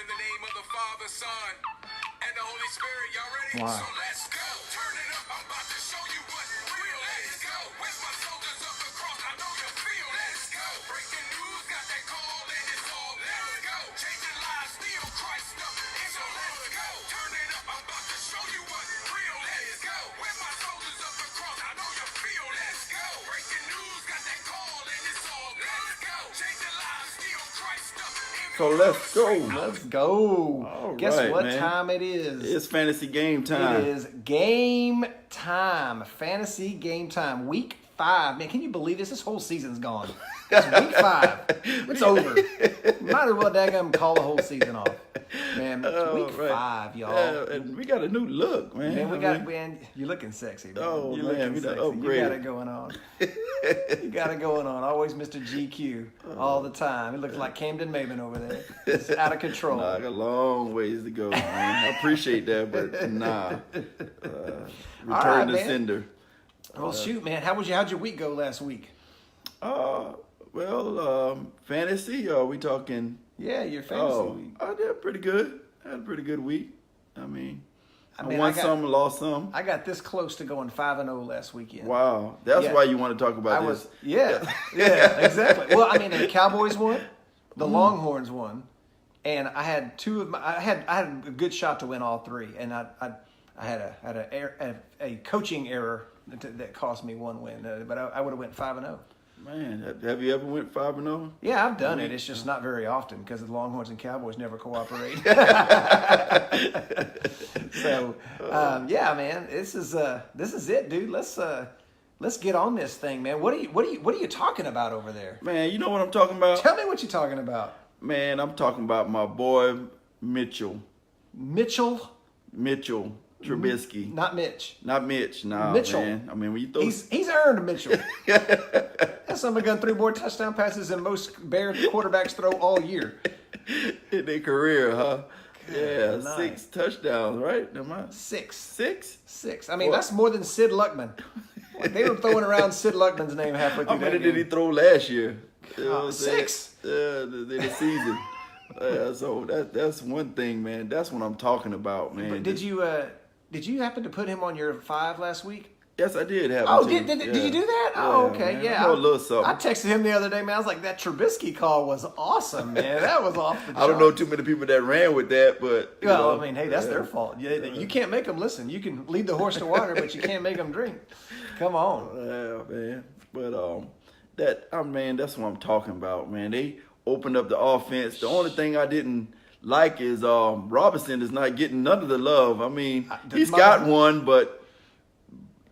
in the name of the Father, Son, and the Holy Spirit. Y'all ready? Wow. So let's go. Turn it up. I'm about to show you what real is. Go. With my soldiers of the cross, I know you feel. Let's go. Breaking news, got that call, and it's all. Let's go. Changing lives, still Christ up. And so let's go. Turn it up. I'm about to show you what real is. Let's go. With my soldiers of the cross, I know you feel. Let's go. Breaking news, got that call, and it's all. Let's go. Changing lives, still Christ up. So let's go. Let's go. All Guess right, what man. time it is? It's fantasy game time. It is game time. Fantasy game time. Week 5. Man, can you believe this? This whole season's gone. It's week 5. It's over. Might as well daggum call the whole season off. Man, it's week 5, y'all. And we got a new look, man. Man, you're looking sexy, man. Oh, you're man, looking we done sexy. You got upgraded. it going on. You got it going on. Always Mr. GQ all the time. It looks like Camden Maven over there. It's out of control. Nah, I got a long ways to go, man. I appreciate that, but nah. Return right, to man. sender. Well, shoot, man. How'd your week go last week? Fantasy, are we talking? Yeah, your fantasy week. I did pretty good. I had a pretty good week. I mean, I mean, won some, lost some. I got this close to going 5-0 last weekend. Wow. That's Yeah. why you want to talk about this. Yeah, exactly. Well, I mean, the Cowboys won, the Longhorns won, and I had I had a good shot to win all 3, and I had a coaching error that cost me 1 win, but I would have went 5-0. Man, have you ever went 5-0? Yeah, I've done it. It's just not very often because the Longhorns and Cowboys never cooperate. So, yeah, man, this is it, dude. Let's get on this thing, man. What are you talking about over there? Man, you know what I'm talking about? Tell me what you're talking about. Man, I'm talking about my boy Mitchell Trubisky. Not Mitch. Not Mitch, no, Mitchell. man. I mean, when you throw... He's earned Mitchell. That's somebody gun 3 more touchdown passes than most Bears quarterbacks throw all year. in their career, huh? Yeah, nice. 6 touchdowns, right? Am I? 6. 6? I mean, What? that's more than Sid Luckman. Like, they were throwing around Sid Luckman's name halfway through How that many game. did he throw last year? You know what I'm saying? 6. The season. So that's one thing, man. That's what I'm talking about, man. But did you happen to put him on your 5 last week? Yes, I did have. Oh, to. did Yeah. you do that? Oh, okay, man. yeah. I know a little something. I texted him the other day, man. I was like, that Trubisky call was awesome, man. That was off the charts. I don't know too many people that ran with that, but you Well, know, I mean, hey, that's their fault. You can't make them listen. You can lead the horse to water, but you can't make them drink. Come on. Yeah, man. But man, that's what I'm talking about, man. They opened up the offense. The only thing I didn't like is Robinson is not getting none of the love. I mean, he's got one, but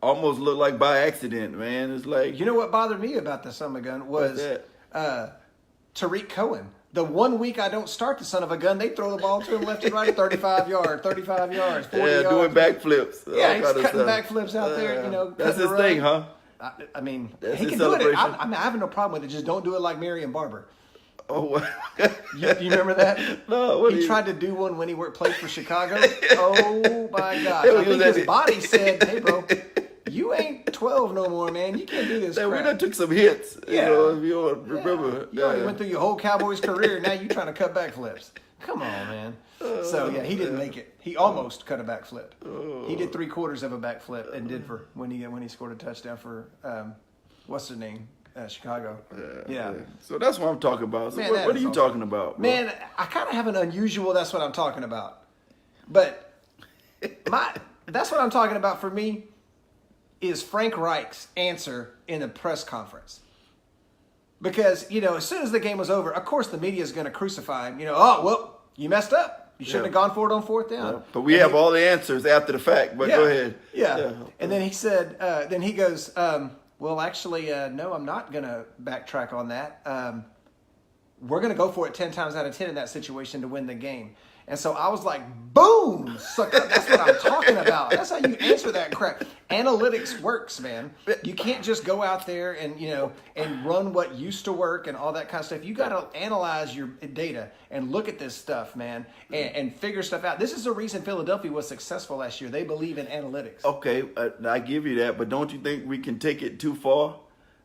almost looked like by accident, man. It's like, You know what bothered me about the son of a gun was Tariq Cohen. The 1 week I don't start the son of a gun, they throw the ball to him left and right, 35 yards, 40 yards. doing backflips. Yeah, all he's kind of cutting stuff. bafflips out there, you know. That's cutting his the thing, rug. huh? I mean, That's he his can do it. celebration. I have no problem with it. Just don't do it like Marion Barber. Oh, You remember that? No, what He do you- tried to do one when he played for Chicago. Oh my gosh! Yeah, I think was his that- body said, "Hey, bro, you ain't 12 no more, man. You can't do this we crap." done took some hits. Yeah. You know, if you don't remember. You already went through your whole Cowboys career. Now you trying to cut backflips. Come on, man. So yeah, he didn't make it. He almost cut a backflip. He did 3/4 of a backflip and did for when he scored a touchdown for what's the name? Chicago. Yeah. So that's what I'm talking about. So Man, that what are is you awesome. talking about, bro? Man, I kind of have an unusual. That's what I'm talking about. But that's what I'm talking about for me is Frank Reich's answer in the press conference. Because, you know, as soon as the game was over, of course the media is going to crucify him. You know, oh, well, you messed up. You shouldn't have gone for it on 4th down. Yeah, but we have all the answers after the fact. But go ahead. Yeah. And then he said, then he goes, well, actually, no, I'm not going to backtrack on that. We're going to go for it 10 times out of 10 in that situation to win the game. And so I was like, boom, sucker. That's what I'm talking about. That's how you answer that crap. Analytics works, man. You can't just go out there and, you know, and run what used to work and all that kind of stuff. You got to analyze your data and look at this stuff, man, and figure stuff out. This is the reason Philadelphia was successful last year. They believe in analytics. Okay, I give you that, but don't you think we can take it too far?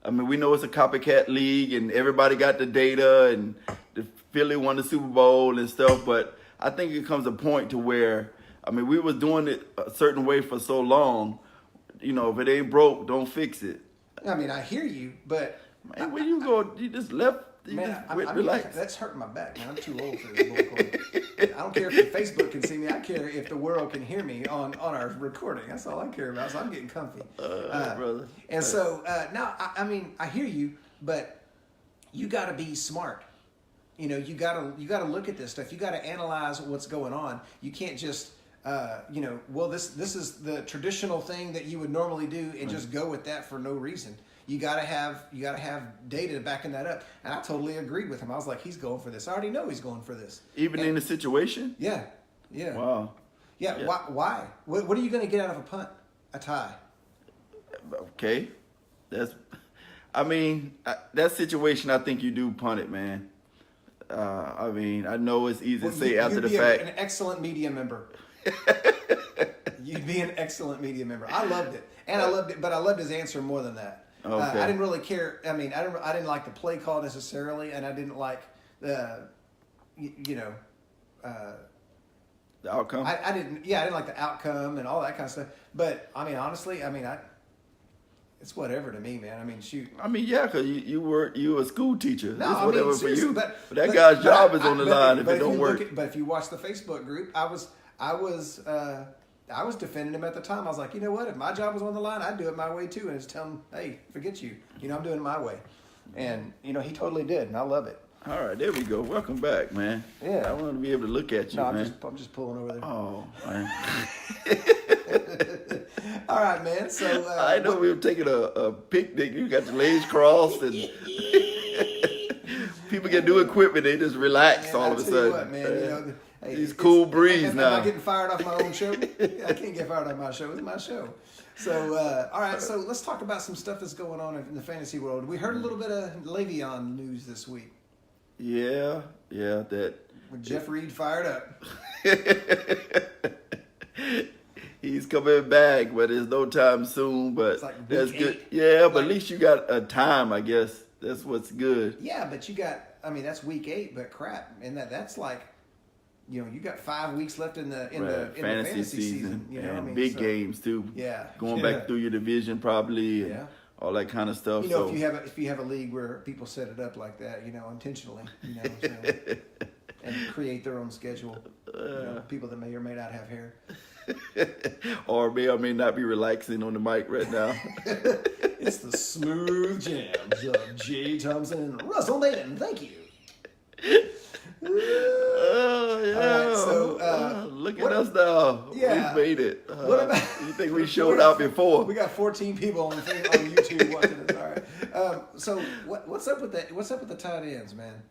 I mean, we know it's a copycat league and everybody got the data and the Philly won the Super Bowl and stuff, but I think it comes a point to where, I mean, we was doing it a certain way for so long. You know, if it ain't broke, don't fix it. I mean, I hear you, but Man, when you go, you just left. You man, just I went, mean, relax. that's hurting my back, man. I'm too old for this bullcrap. I don't care if the Facebook can see me. I care if the world can hear me on our recording. That's all I care about. So I'm getting comfy, brother. And so now, I mean, I hear you, but you got to be smart. You know, you gotta look at this stuff. You got to analyze what's going on. You can't just well, this is the traditional thing that you would normally do and just go with that for no reason. You gotta have data backing that up. And I totally agreed with him. I was like, he's going for this. I already know he's going for this. Even in the situation. Yeah. Wow. Yeah. Yeah. Why? What are you going to get out of a punt? A tie. Okay, that situation. I think you do punt it, man. I mean, I know it's easy to say after the fact. An excellent media member. You'd be an excellent media member. I loved it, and I loved his answer more than that. Okay. I didn't really care. I mean, I didn't like the play call necessarily, and I didn't like the, The outcome. I didn't like the outcome and all that kind of stuff. But I mean, honestly, it's whatever to me, man. I mean, shoot. I mean, yeah, because you were a school teacher. No, It's I whatever mean, for seriously, you. but That guy's job is on the but line if but it don't you work. but if you watch the Facebook group, I was defending him at the time. I was like, you know what? If my job was on the line, I'd do it my way too, and just tell him, hey, forget you. You know, I'm doing it my way. And he totally did, and I love it. All right, there we go. Welcome back, man. Yeah. I want to be able to look at you, No, man. I'm just pulling over there. Oh, man. All right, man. So I know we were taking a picnic. You got your legs crossed, and people get new equipment. They just relax man, all of a sudden. What, man, hey, These cool breeze am now. I getting fired off my own show? I can't get fired off my show. It's my show. So, all right. So let's talk about some stuff that's going on in the fantasy world. We heard a little bit of Le'Veon news this week. Yeah, that. With Jeff Reed fired up. He's coming back, but there's no time soon. But It's like that's week good. 8. Yeah, but at least you got a time, I guess. That's what's good. Yeah, but you got. I mean, that's week 8, but crap, and that's like, you got 5 weeks left in the fantasy season. You know and what I mean? big So, games too. Yeah, Going back through your division probably. And all that kind of stuff. If you have a league where people set it up like that, intentionally, so, and create their own schedule, people that may or may not have hair, or may or may not be relaxing on the mic right now. It's the smooth jams of Jay Thompson and Russell Maiden. Thank you. Oh yeah. All right, so look at us now. Yeah. We made it. What about? You think we showed out before? We got 14 people on YouTube watching this. All right. So what's up with that? What's up with the tight ends, man?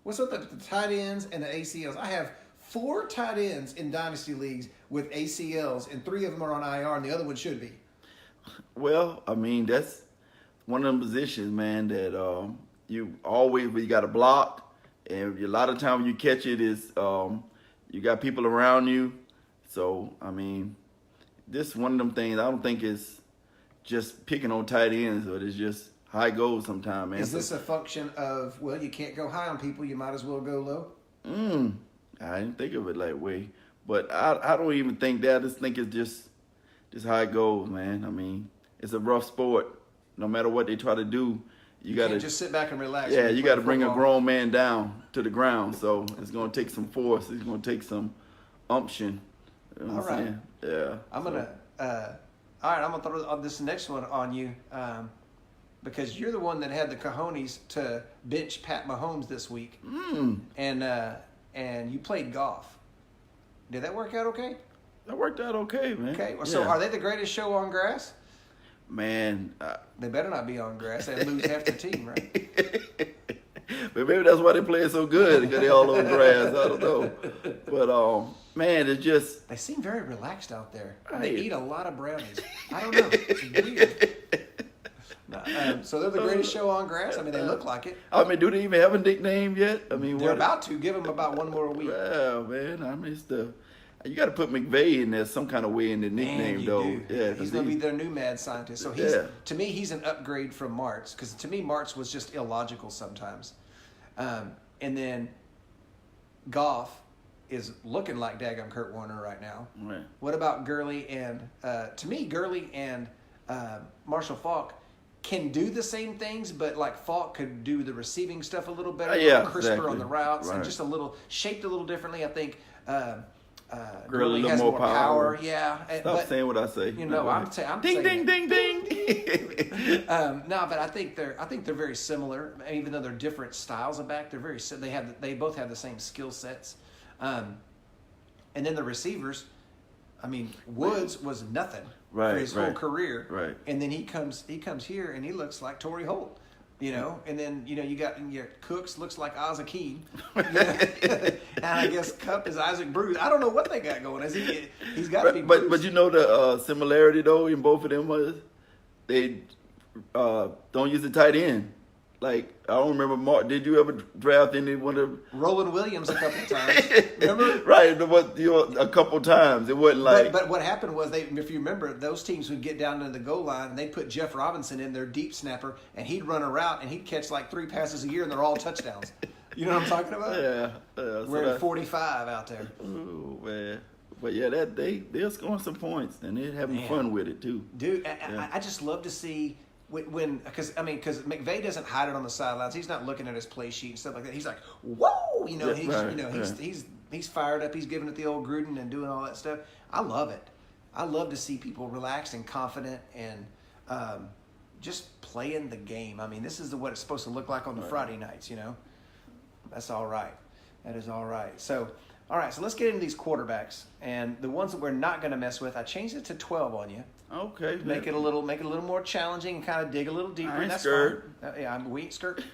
What's up with the tight ends and the ACLs? I have 4 tight ends in dynasty leagues with ACLs, and 3 of them are on IR, and the other one should be. Well, I mean that's one of them positions, man. That you got to block. And a lot of times when you catch it is you got people around you. So, I mean, this is one of them things I don't think it's just picking on tight ends, but it's just high goals sometimes, man. Is this a function of, well, you can't go high on people, you might as well go low? I didn't think of it that way. But I don't even think that. I just think it's just high goals, man. I mean, it's a rough sport. No matter what they try to do. You got to just sit back and relax. Yeah, you got to bring a grown man down to the ground. So it's going to take some force. It's going to take some umption. You know what I'm saying? Yeah. I'm gonna. All right, I'm gonna throw this next one on you because you're the one that had the cojones to bench Pat Mahomes this week, and you played golf. Did that work out okay? That worked out okay, man. Okay. So are they the greatest show on grass? Man, they better not be on grass. They lose half the team, right? But maybe that's why they play so good, because they all on grass. I don't know. But man, it's just they seem very relaxed out there. They eat a lot of brownies. I don't know. It's weird. So they're the greatest show on grass. I mean, they look like it. I mean, do they even have a nickname yet? I mean, they're about to. Give them about one more week. Well, man, I mean, you got to put McVay in there some kind of way in the nickname, though. Do. Yeah, he's going to be their new mad scientist. So to me, he's an upgrade from Martz, because to me, Martz was just illogical sometimes. And then Goff is looking like daggum Kurt Warner right now. Right. What about Gurley and to me Gurley and Marshall Faulk can do the same things, but like Faulk could do the receiving stuff a little better, a little crisper exactly. on the routes, and Right. just a little shaped a little differently. I think Gurley has more more power. power. Yeah, Stop saying what I say. You know, I'm ding, saying ding, ding, ding. no, but I think they're very similar. Even though they're different styles of back, they're very they both have the same skill sets. And then the receivers, I mean, Woods was nothing for his whole career, Right. And then he comes here and he looks like Torrey Holt, you know. And then you got Cooks looks like Ozzie Keene, and I guess Cup is Isaac Bruce. I don't know what they got going. He's got to be. But you know the similarity though in both of them was they don't use the tight end. Like I don't remember Mark. Did you ever draft any one of Roland Williams a couple of times? Remember? Right, a couple times. It wasn't like. But what happened was if you remember, those teams would get down to the goal line and they put Jeff Robinson in their deep snapper and he'd run a route and he'd catch like 3 passes a year and they're all touchdowns. You know what I'm talking about? Yeah. So We're at 45 out there. Oh man. But yeah, they're scoring some points and they're having fun with it too. Dude, I just love to see because McVay doesn't hide it on the sidelines. He's not looking at his play sheet and stuff like that. He's like, whoa, he's fired up. He's giving it the old Gruden and doing all that stuff. I love it. I love to see people relaxed and confident and just playing the game. I mean, this is what it's supposed to look like on the Friday nights. You know, that's all right. That is all right. So. All right, so let's get into these quarterbacks, and the ones that we're not going to mess with. I changed it to 12 on you. Okay. Make it a little more challenging and kind of dig a little deeper. I ain't That's scared. fine. We ain't scared.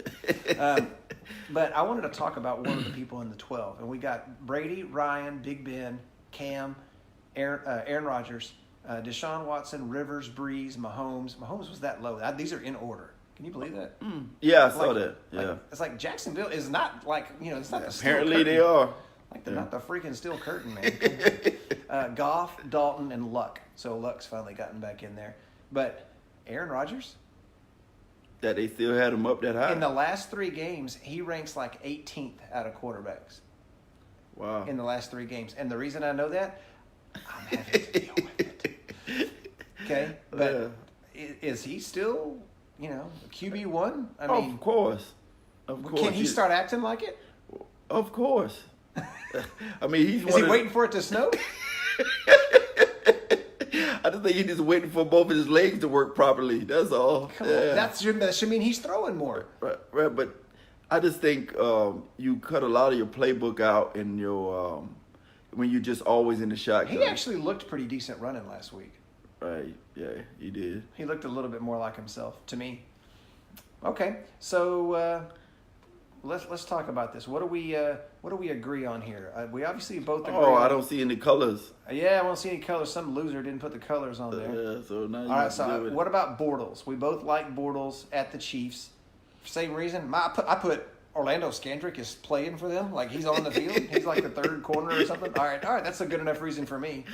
But I wanted to talk about one of the people in the 12, and we got Brady, Ryan, Big Ben, Cam, Aaron Rodgers, Deshaun Watson, Rivers, Breeze, Mahomes. Mahomes was that low. These are in order. Can you believe that? Yeah, I saw that. Yeah. It's like Jacksonville is not like it's not the steel Apparently curtain. they are. Like they're not the freaking steel curtain, man. Goff, Dalton, and Luck. So Luck's finally gotten back in there. But Aaron Rodgers, That they still had him up that high. in the last 3 games, he ranks like 18th out of quarterbacks. Wow. In the last 3 games. And the reason I know that, I'm having to deal with it. Okay? But is he still, QB1? I mean, Of course. can he start acting like it? Of course. I mean, Is he waiting for it to snow? I just think he's just waiting for both of his legs to work properly. That's all. Come on. That should mean he's throwing more. Right. But I just think you cut a lot of your playbook out in your when you're just always in the shotgun. He actually looked pretty decent running last week. Right. Yeah, he did. He looked a little bit more like himself to me. Okay, so let's talk about this. What do we agree on here? We obviously both agree. Oh, I don't see any colors. Yeah, I don't see any colors. Some loser didn't put the colors on there. Yeah, so now you All right, have to deal so with what about Bortles? We both like Bortles at the Chiefs. Same reason. I put Orlando Scandrick is playing for them. Like he's on the field. He's like the third corner or something. All right. That's a good enough reason for me.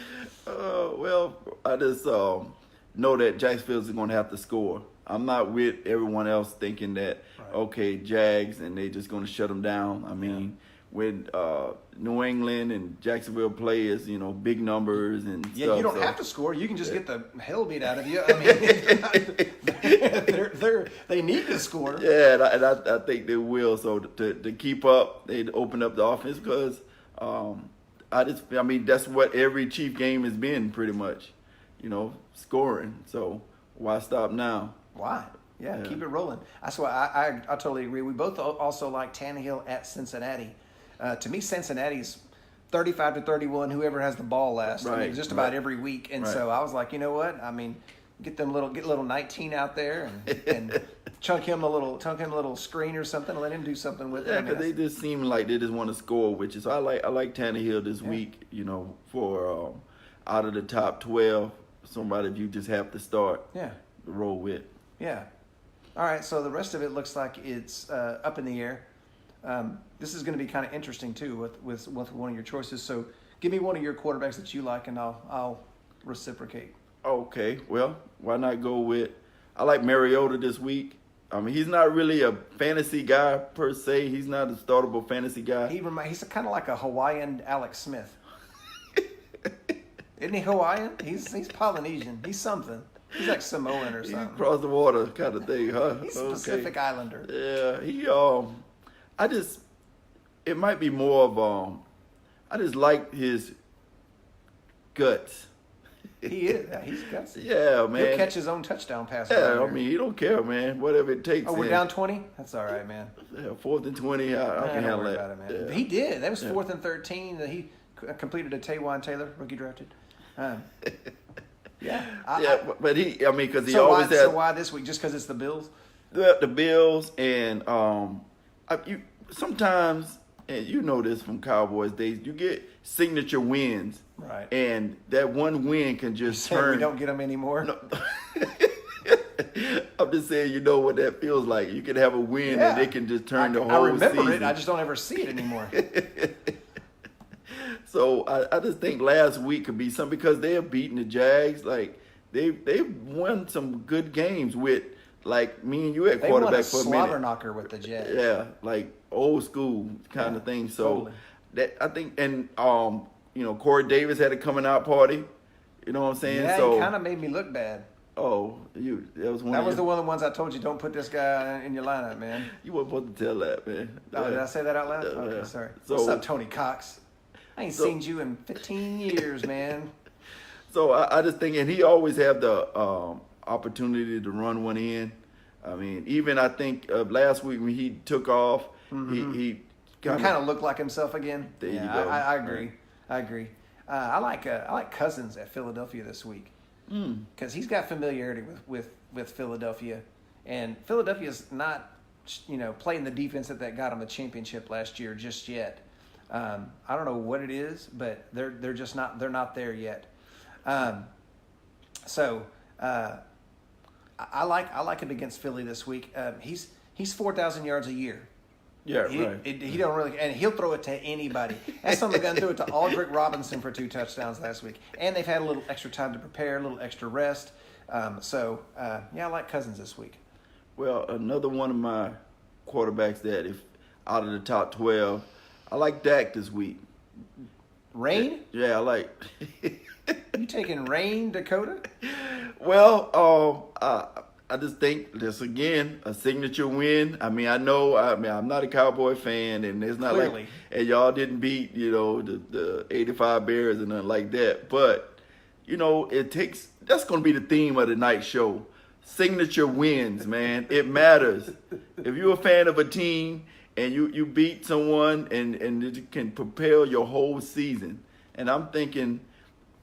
Well, I just know that Jacksonville's going to have to score. I'm not with everyone else thinking that, okay, Jags, and they just going to shut them down. I mean, when New England and Jacksonville play is, big numbers and stuff. Yeah, you don't have to score. You can just get the hell beat out of you. I mean, they need to score. Yeah, and I think they will. So to keep up, they open up the offense because that's what every Chief game has been pretty much, scoring. So why stop now? Why? Yeah, keep it rolling. That's why I totally agree. We both also like Tannehill at Cincinnati. To me, Cincinnati's 35-31. Whoever has the ball last, just about every week. And so I was like, you know what? I mean, get little 19 out there and chunk him a little screen or something, and let him do something with it. Yeah, because they just seem like they just want to score, which is I like Tannehill this week. For out of the top 12, somebody you just have to start. Yeah. Roll with. Yeah. All right, so the rest of it looks like it's up in the air. This is going to be kind of interesting too with one of your choices. So give me one of your quarterbacks that you like, and I'll reciprocate. Okay, well, why not go with? I like Mariota this week. I mean, he's not really a fantasy guy per se. He's not a startable fantasy guy. He's kind of like a Hawaiian Alex Smith. Isn't he Hawaiian? He's Polynesian. He's something. He's like Samoan or He something. crossed the water kind of thing, huh? He's a Pacific Islander. Yeah, it might be more of I just like his guts. He is. Yeah, he's gutsy. Yeah, man. He'll catch his own touchdown pass. Yeah, I mean, he don't care, man. Whatever it takes. Oh, we're down 20? That's all right, man. Yeah, 4th and 20. I can Don't handle worry that. about it, man. Yeah. He did. That was 4th and 13. That he completed a Taywan Taylor, rookie drafted. Yeah. But because he So always why, had so why this week? Just because it's the Bills? the Bills and sometimes, and you know this from Cowboys days, you get signature wins. Right. And that one win can just Saying turn. we don't get them anymore? No. I'm just saying, you know what that feels like. You can have a win Yeah. and it can just turn the I whole remember season. it. I just don't ever see it anymore. So I just think last week could be something because they have beaten the Jags. Like they've won some good games with like me and you at They won quarterback a for a slobber minute. knocker with the Jets. Yeah, like old school kind of thing. So totally. that I think, and Corey Davis had a coming out party. You know what I'm saying? Yeah, so he kind of made me look bad. that was one. That of was the your- one of the ones I told you don't put this guy in your lineup, man. You weren't supposed to tell that, man. Oh, did I say that out loud? Yeah. Okay, sorry. So- What's up, Tony Cox? I ain't So- seen you in 15 years, man. So I just think, and he always have the opportunity to run one in. I mean, even I think last week when he took off, he Kind of looked like himself again. There you Yeah, go. I agree. I agree. I like Cousins at Philadelphia this week because he's got familiarity with Philadelphia, and Philadelphia's not playing the defense that got him the championship last year just yet. I don't know what it is, but they're just not there yet. So I like him against Philly this week. He's 4,000 yards a year. Yeah, He, right. he don't really, and he'll throw it to anybody. That son of a gun threw it to Aldrick Robinson for 2 touchdowns last week, and they've had a little extra time to prepare, a little extra rest. I like Cousins this week. Well, another one of my quarterbacks that if out of the top 12, I like Dak this week. Rain? Yeah, I like. You taking Rain, Dakota? Well, I just think this again a signature win. I mean, I'm not a Cowboy fan, and it's not Clearly. like and y'all didn't beat the 85 Bears and nothing like that. But that's going to be the theme of the night show. Signature wins, man. It matters. If you're a fan of a team and you beat someone and it can propel your whole season, and I'm thinking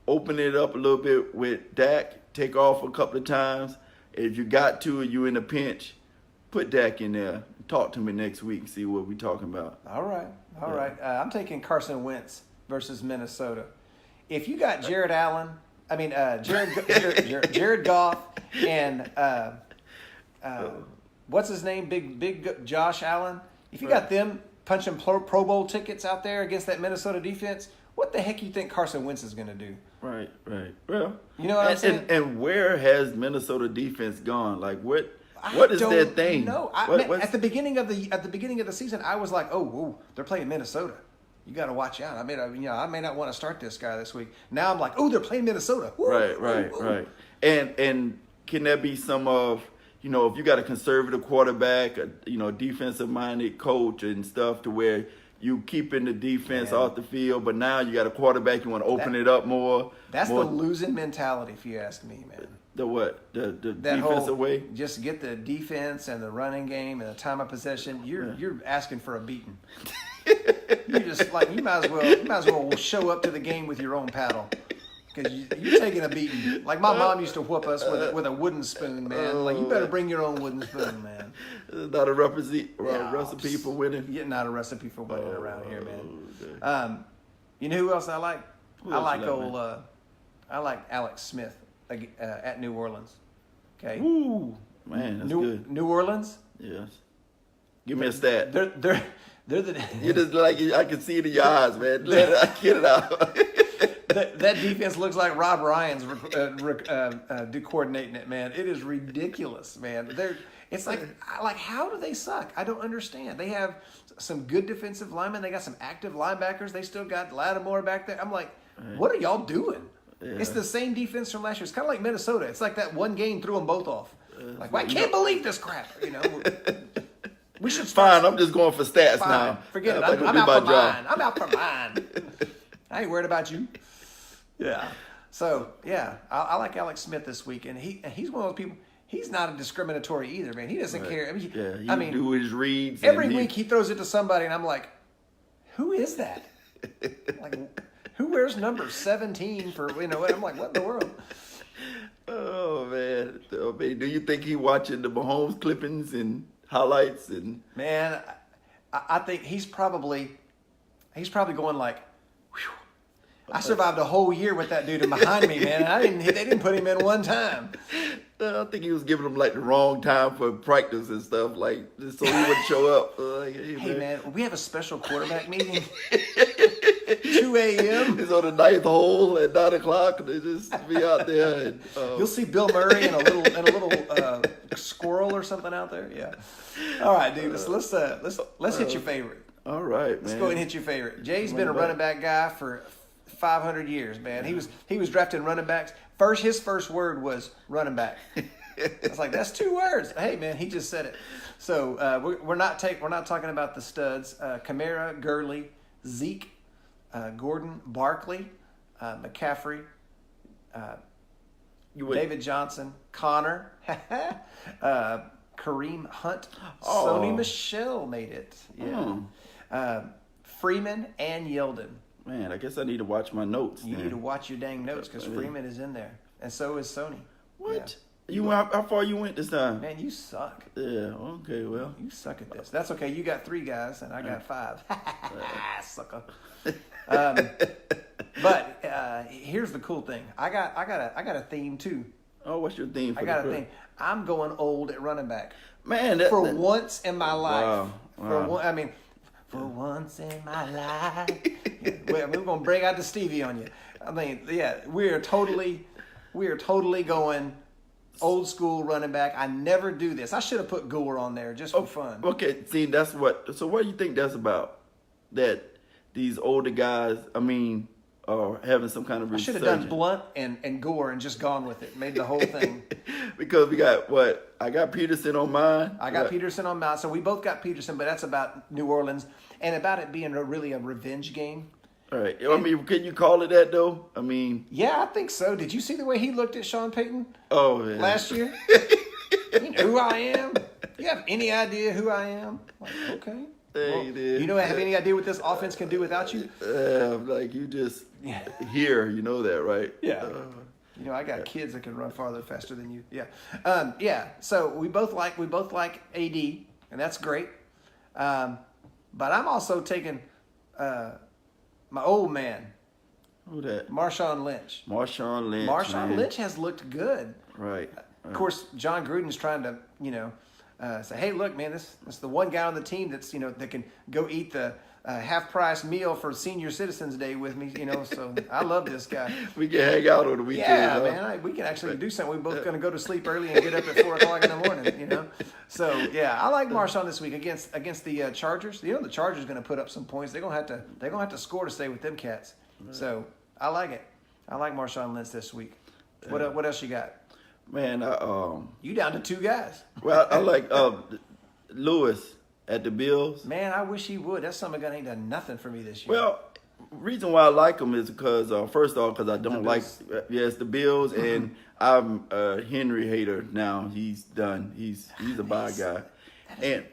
open it up a little bit with Dak, take off a couple of times. If you got to and you in a pinch, put Dak in there. Talk to me next week and see what we're talking about. All right. I'm taking Carson Wentz versus Minnesota. If you got Jared Goff, and what's his name, big Josh Allen. If you got them punching Pro Bowl tickets out there against that Minnesota defense, what the heck you think Carson Wentz is going to do? Right. Well, You know what I'm saying? And where has Minnesota defense gone? Like what is their thing? No, at the beginning of the season, I was like, oh, they're playing Minnesota. You got to watch out. I may not want to start this guy this week. Now I'm like, oh, they're playing Minnesota. Ooh, Right. And can there be some of if you got a conservative quarterback, a defensive minded coach and stuff to where you keeping the defense off the field, but now you got a quarterback, you want to open it up more. That's the losing mentality, if you ask me, man. The what? The That defensive way? Just get the defense and the running game and the time of possession. You're asking for a beating. You just you might as well show up to the game with your own paddle. Because you're taking a beating. Like my mom used to whoop us with a wooden spoon, man. Like you better bring your own wooden spoon, man. Not a recipe for winning. Yeah, not a recipe for winning around here, man. Okay. You know who else I like? Who else you like, man? I like Alex Smith at New Orleans. Okay. Ooh, man, that's good. New Orleans. Yes. Give me a stat. They're the You just I can see it in your eyes, man. Get it out. that defense looks like Rob Ryan's coordinating it, man. It is ridiculous, man. It's like how do they suck? I don't understand. They have some good defensive linemen. They got some active linebackers. They still got Lattimore back there. I'm like, what are y'all doing? Yeah. It's the same defense from last year. It's kind of like Minnesota. It's like that one game threw them both off. Like, well, I can't believe this crap. You know, we should start. Fine. I'm just going for stats now. Forget it. I'm out for mine. I'm out for mine. I ain't worried about you. Yeah. So yeah, I like Alex Smith this week, and he's one of those people. He's not a discriminatory either, man. He doesn't care. I mean, do his reads. Every week he throws it to somebody, and I'm like, who is that? Like, who wears number 17 for, I'm like, what in the world? Oh, man. Do you think he watching the Mahomes clippings and highlights? Man, I think he's probably going like, whew. I survived a whole year with that dude behind me, man. They didn't put him in one time. I think he was giving them like the wrong time for practice and stuff, like just so he wouldn't show up. Hey man, we have a special quarterback meeting. 2 a.m. He's on the 9th hole at 9 o'clock. They just be out there. And, you'll see Bill Murray and a little squirrel or something out there. Yeah. All right, dude. So let's hit your favorite. All right, man. Let's go ahead and hit your favorite. Jay's been a running back guy for 500 years, man. He was drafting running backs. His first word was running back. I was like, that's 2 words. Hey, man, he just said it. So we're not talking about the studs. Kamara, Gurley, Zeke, Gordon, Barkley, McCaffrey, David Johnson, Connor, Kareem Hunt, Sony Michel made it. Yeah. Freeman and Yeldon. Man, I guess I need to watch my notes. You need to watch your dang notes because Freeman is in there, and so is Sony. What? Yeah. How far you went this time? Man, you suck. Yeah. Okay. Well, you suck at this. That's okay. You got 3 guys, and I got 5. Sucker. But here's the cool thing. I got a theme too. Oh, what's your theme? I got a theme. I'm going old at running back. Man, once in my life. Wow. For once in my life. We're gonna break out the Stevie on you. I mean, yeah, we are totally going old school running back. I never do this. I should have put Gore on there just for fun. Okay, see, that's what. So, what do you think that's about? That these older guys, are having some kind of resurgence. I should have done Blunt and Gore and just gone with it. Made the whole thing. Because we got what? I got Peterson on mine. I got Peterson on mine. So we both got Peterson, but that's about New Orleans and about it being really a revenge game. All right. Can you call it that though? Yeah, I think so. Did you see the way he looked at Sean Payton? Oh, man. Last year? You know who I am? You have any idea who I am? Like, okay. You don't have any idea what this offense can do without you? Like you just here, you know that, right? Yeah. I got kids that can run farther faster than you. Yeah. Yeah. So we both like AD, and that's great. But I'm also taking my old man. Who that? Marshawn Lynch. Marshawn Lynch has looked good. Right. Of course, John Gruden's trying to, say, hey, look, man, this is the one guy on the team that's, that can go eat the half-price meal for Senior Citizens Day with me, so I love this guy. We can hang out on the weekend. Yeah, man, we can actually do something. We're both going to go to sleep early and get up at 4 o'clock in the morning, So, yeah, I like Marshawn this week against the Chargers. The Chargers going to put up some points. They're going to have to score to stay with them cats. So, I like it. I like Marshawn Lynch this week. What else you got? Man, you down to 2 guys. Well, I like Lewis at the Bills. Man, I wish he would. That son of a gun ain't done nothing for me this year. Well, reason why I like him is because first off, because I don't like the Bills, and I'm a Henry hater now. He's done. He's a bad guy. Weird.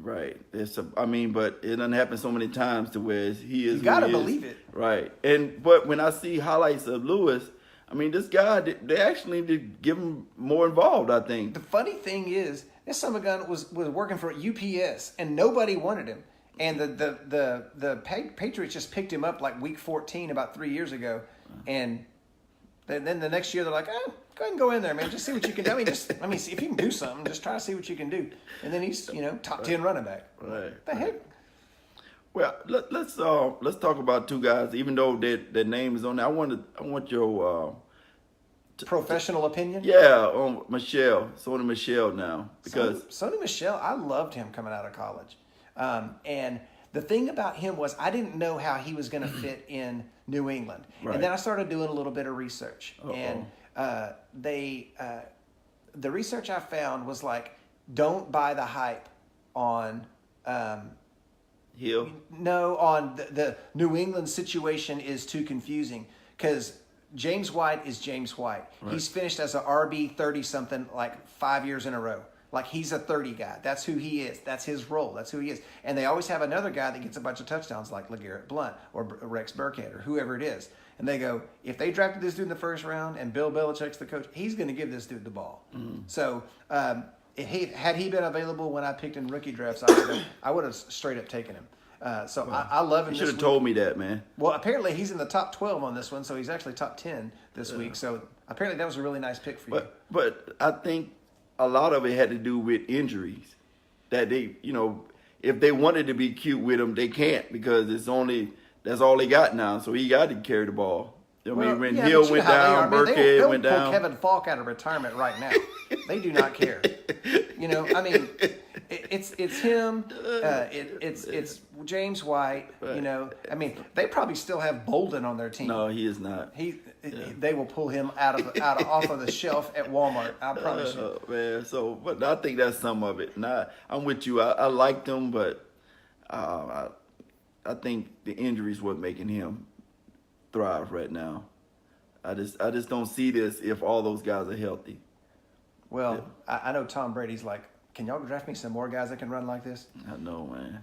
Right. But it doesn't happen so many times to where he is. You gotta believe it. Right. But when I see highlights of Lewis, this guy, they actually did give him more involved, I think. The funny thing is, this son of a gun was working for UPS, and nobody wanted him. And the Patriots just picked him up like week 14 about 3 years ago. And then the next year they're like, go ahead and go in there, man. Just see what you can do. See if you can do something. Just try to see what you can do. And then he's, top 10 running back. Right. What the heck? Well, let's talk about two guys. Even though their name is on there, I want your Professional opinion? on Michelle, Sony Michelle now because Sony Michel, I loved him coming out of college. And the thing about him was I didn't know how he was going to fit in New England. Right. And then I started doing a little bit of research. Uh-oh. And the research I found was like, don't buy the hype on Hill. no, on the New England situation is too confusing because James White is James White. Right. He's finished as a RB 30 something like 5 years in a row. Like he's a 30 guy. That's who he is. That's his role. That's who he is. And they always have another guy that gets a bunch of touchdowns like LeGarrette Blount or Rex Burkhead or whoever it is. And they go, if they drafted this dude in the first round and Bill Belichick's the coach, he's going to give this dude the ball. So had he been available when I picked in rookie drafts, I would have straight up taken him. I love him. You should this have week. told me that, man. Well, apparently he's in the top 12 on this one, so he's actually top 10 this week. So apparently that was a really nice pick for you. But I think a lot of it had to do with injuries. That they, if they wanted to be cute with him, they can't because that's all they got now. So he got to carry the ball. When yeah, Hill but you went know how they down, are. Man, Burkhead went they'll pull down. Kevin Falk out of retirement right now. They do not care. It's him. It's James White. They probably still have Bolden on their team. No, he is not. They will pull him out of off of the shelf at Walmart. I promise you. Man, but I think that's some of it. Now, I'm with you. I liked him, but I think the injuries were making him thrive right now. I just don't see this if all those guys are healthy. Well, I know Tom Brady's like, can y'all draft me some more guys that can run like this? I know, man.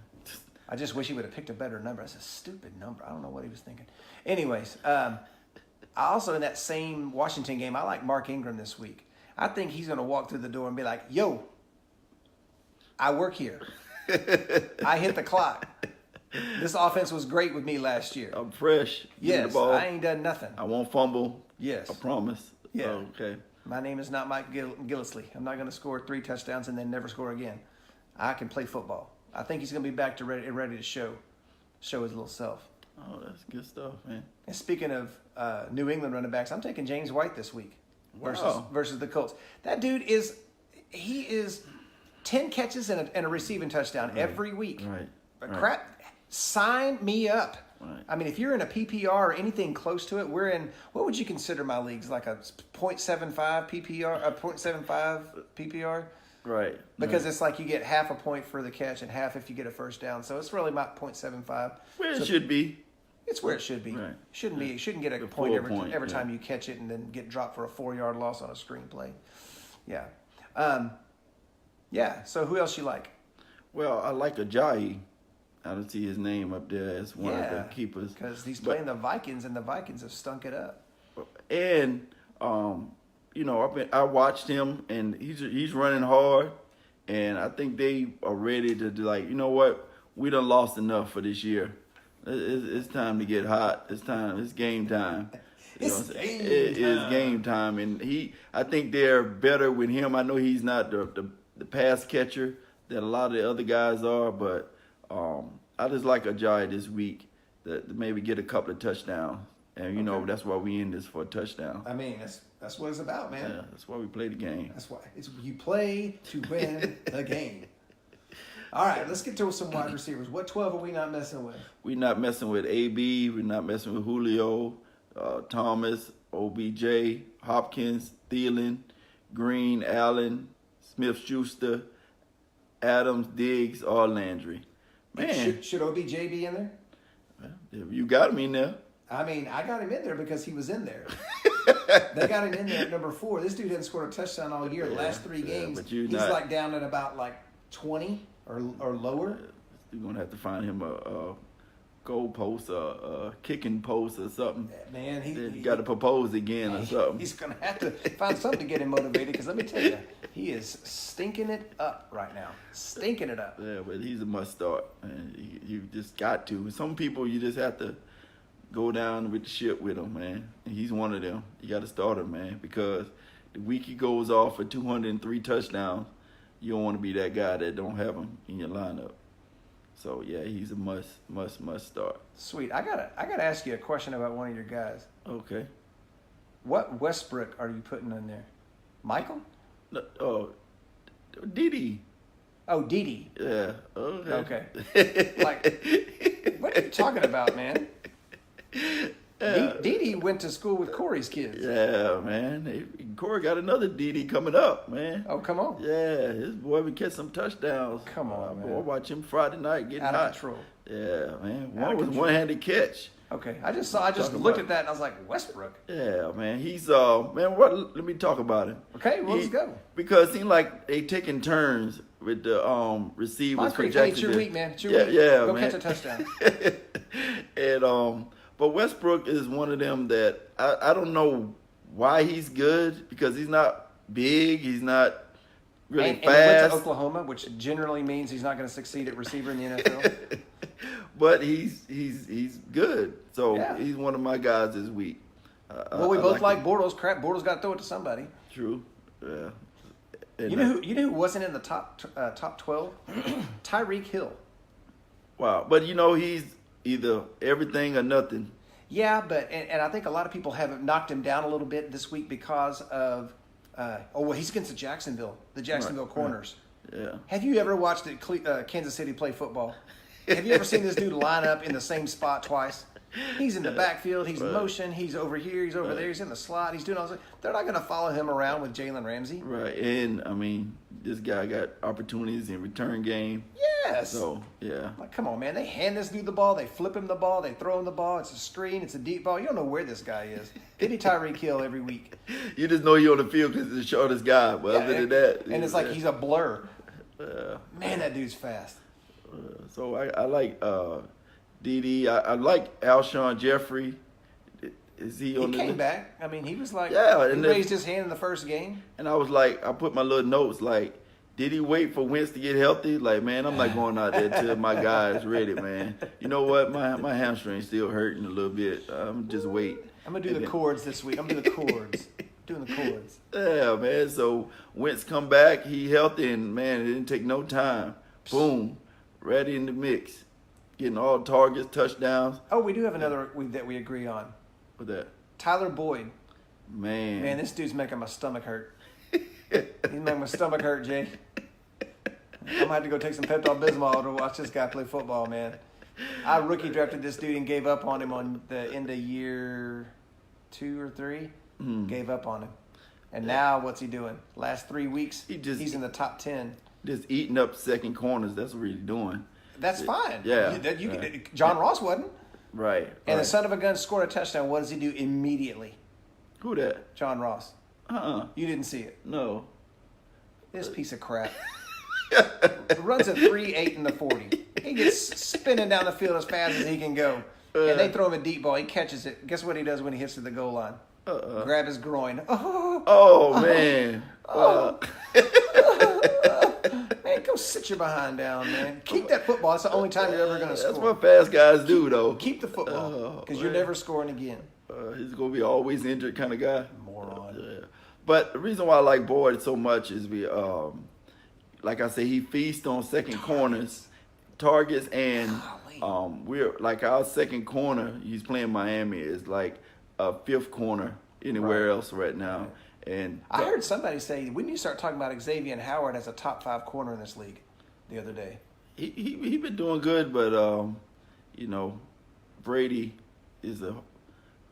I just wish he would have picked a better number. That's a stupid number. I don't know what he was thinking. Anyways, I also in that same Washington game, I like Mark Ingram this week. I think he's going to walk through the door and be like, yo, I work here. I hit the clock. This offense was great with me last year. I'm fresh. Give me Yes, the ball. I ain't done nothing. I won't fumble. Yes. I promise. Yeah. Oh, okay. My name is not Mike Gillisley. I'm not going to score 3 touchdowns and then never score again. I can play football. I think he's going to be back to ready to show his little self. Oh, that's good stuff, man. And speaking of New England running backs, I'm taking James White this week versus the Colts. That dude is 10 catches and a receiving touchdown every week. Right. Crap, sign me up. Right. I mean, if you're in a PPR or anything close to it, we're in. What would you consider my leagues? Like a 0.75 PPR, a 0.75 PPR. Right. Because it's like you get half a point for the catch and half if you get a first down. So it's really about 0.75. Where it should be. It's where it should be. Right. You shouldn't get a The point full point, every yeah. time you catch it and then get dropped for a 4-yard loss on a screenplay. Yeah. So who else you like? Well, I like Ajayi. I don't see his name up there as one of the keepers. Because he's playing the Vikings, and the Vikings have stunk it up. And I watched him, and he's running hard, and I think they are ready to do, like, you know what, we done lost enough for this year. It's time to get hot. It's game time. It is game time, and I think they're better with him. I know he's not the pass catcher that a lot of the other guys are, but I just like Ajayi this week to maybe get a couple of touchdowns. And, that's why we in this for a touchdown. I mean, that's what it's about, man. Yeah, that's why we play the game. That's why you play to win the game. All right, let's get to some wide receivers. What 12 are we not messing with? We're not messing with AB. We're not messing with Julio, Thomas, OBJ, Hopkins, Thielen, Green, Allen, Smith-Schuster, Adams, Diggs, or Landry. Man. Should OBJ be in there? You got him in there. I mean, I got him in there because he was in there. They got him in there at number 4. This dude hasn't scored a touchdown all year. The last 3 games, but he's like down at about like 20 or lower. You're going to have to find him a goal post, a kicking post or something. Man, he got to propose again or something. He's going to have to find something to get him motivated because let me tell you, he is stinking it up right now. Stinking it up. Yeah, but he's a must start. And you just got to. Some people you just have to go down with the ship with him, man. And he's one of them. You got to start him, man, because the week he goes off for 203 touchdowns, you don't want to be that guy that don't have him in your lineup. So yeah, he's a must start. Sweet. I gotta ask you a question about one of your guys. Okay. What Westbrook are you putting in there? Michael? No, oh, Didi. Oh, Didi. Yeah. Okay. Like, what are you talking about, man? Didi went to school with Corey's kids. Yeah, man. Corey got another Didi coming up, man. Oh, come on. Yeah, his boy would catch some touchdowns. Come on, man. Boy, watch him Friday night getting Out hot. of control. Yeah, man. Out One of was control. one-handed catch. Okay, I just looked at that and I was like, Westbrook. Yeah, man. He's man. What? Let me talk about him. Okay, well, let's go. Because it seems like they taking turns with the receivers Moncrief, for hey, it's Jacksonville. your week, man. It's your Yeah, week. yeah, Go man. catch a touchdown. And but Westbrook is one of them that I don't know why he's good, because he's not big, he's not really And he went fast. to Oklahoma, which generally means he's not going to succeed at receiver in the NFL. But he's good. So Yeah. he's one of my guys this week. Well, we both like him. Bortles. Crap, Bortles got to throw it to somebody. True. Yeah. And, You know who wasn't in the top 12? Tyreek Hill. Wow. But he's either everything or nothing. Yeah, but and I think a lot of people have knocked him down a little bit this week because of he's against the Jacksonville Right. Corners. Yeah. Have you ever watched Kansas City play football? Have you ever seen this dude line up in the same spot twice? He's in the backfield. He's in motion. He's over here. He's over there. He's in the slot. He's doing all this. They're not going to follow him around with Jalen Ramsey. Right. And I mean, this guy got opportunities in return game. Yes. So yeah. Like, come on, man. They hand this dude the ball. They flip him the ball. They throw him the ball. It's a screen. It's a deep ball. You don't know where this guy is. Give me Tyreek Hill every week. You just know you're on the field because he's the shortest guy. But other than that, And it's like he's a blur. Uh, Man, that dude's fast. so I like Didi. I like Alshon Jeffrey. Is he He on came the back. I mean, he was like, Yeah, he and raised his hand in the first game. And I was like, I put my little notes like, did he wait for Wentz to get healthy? Like, man, I'm not going out there till my guy is ready, man. You know what? My hamstring's still hurting a little bit. I'm just wait. I'm going to do the chords this week. I'm doing the chords. Doing the chords. Yeah, man. So Wentz come back, he healthy, and man, it didn't take no time. Boom, ready in the mix, getting all targets, touchdowns. Oh, we do have another that we agree on. With that, Tyler Boyd. man. Man, this dude's making my stomach hurt. He's making my stomach hurt, Jay. I'm going to have to go take some Pepto-Bismol to watch this guy play football, man. I rookie drafted this dude and gave up on him on the end of year 2 or 3. Gave up on him. And now what's he doing? Last 3 weeks, he's in the top 10. Just eating up second corners. That's what he's doing. That's fine. Yeah. John Ross wasn't. Right. And the right. son of a gun scored a touchdown. What does he do immediately? Who that? John Ross. You didn't see it. No. This piece of crap. Runs a 3.8 in the 40. He gets spinning down the field as fast as he can go. And they throw him a deep ball. He catches it. Guess what he does when he hits to the goal line? Grab his groin. Oh, man. Man, go sit your behind down, man. Keep that football. That's the only time you're ever going to score. That's what fast guys do, though. Keep the football because you're never scoring again. He's going to be always injured kind of guy. Moron. Yeah. But the reason why I like Boyd so much is like I say, he feasts on second corners, targets, and we're like our second corner. He's playing Miami is like a fifth corner anywhere else right now. And I heard somebody say when you start talking about Xavier Howard as a top 5 corner in this league the other day. he been doing good, but Brady is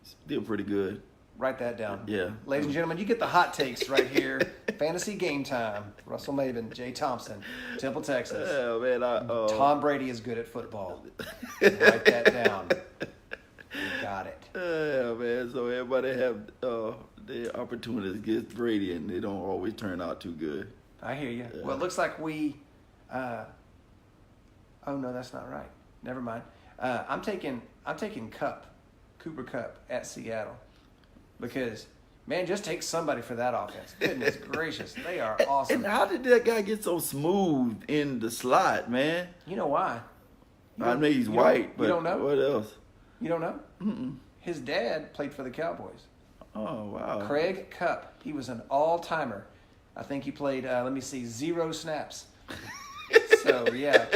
still pretty good. Write that down. Yeah. Ladies and gentlemen, you get the hot takes right here. Fantasy Game Time. Russell Maven, Jay Thompson, Temple, Texas. Yeah, man. Tom Brady is good at football. Write that down. You got it. Yeah, man. So everybody have the opportunities against Brady, and they don't always turn out too good. I hear you. Well, it looks like we. Oh no, that's not right. Never mind. I'm taking Cooper Kupp at Seattle, because man, just take somebody for that offense. Goodness gracious, they are awesome. And how did that guy get so smooth in the slot, man? You know why? I know he's white, but you don't know? what else? You don't know? His dad played for the Cowboys. Oh, wow. Craig Kupp. He was an all-timer. I think he played, 0 snaps. So yeah,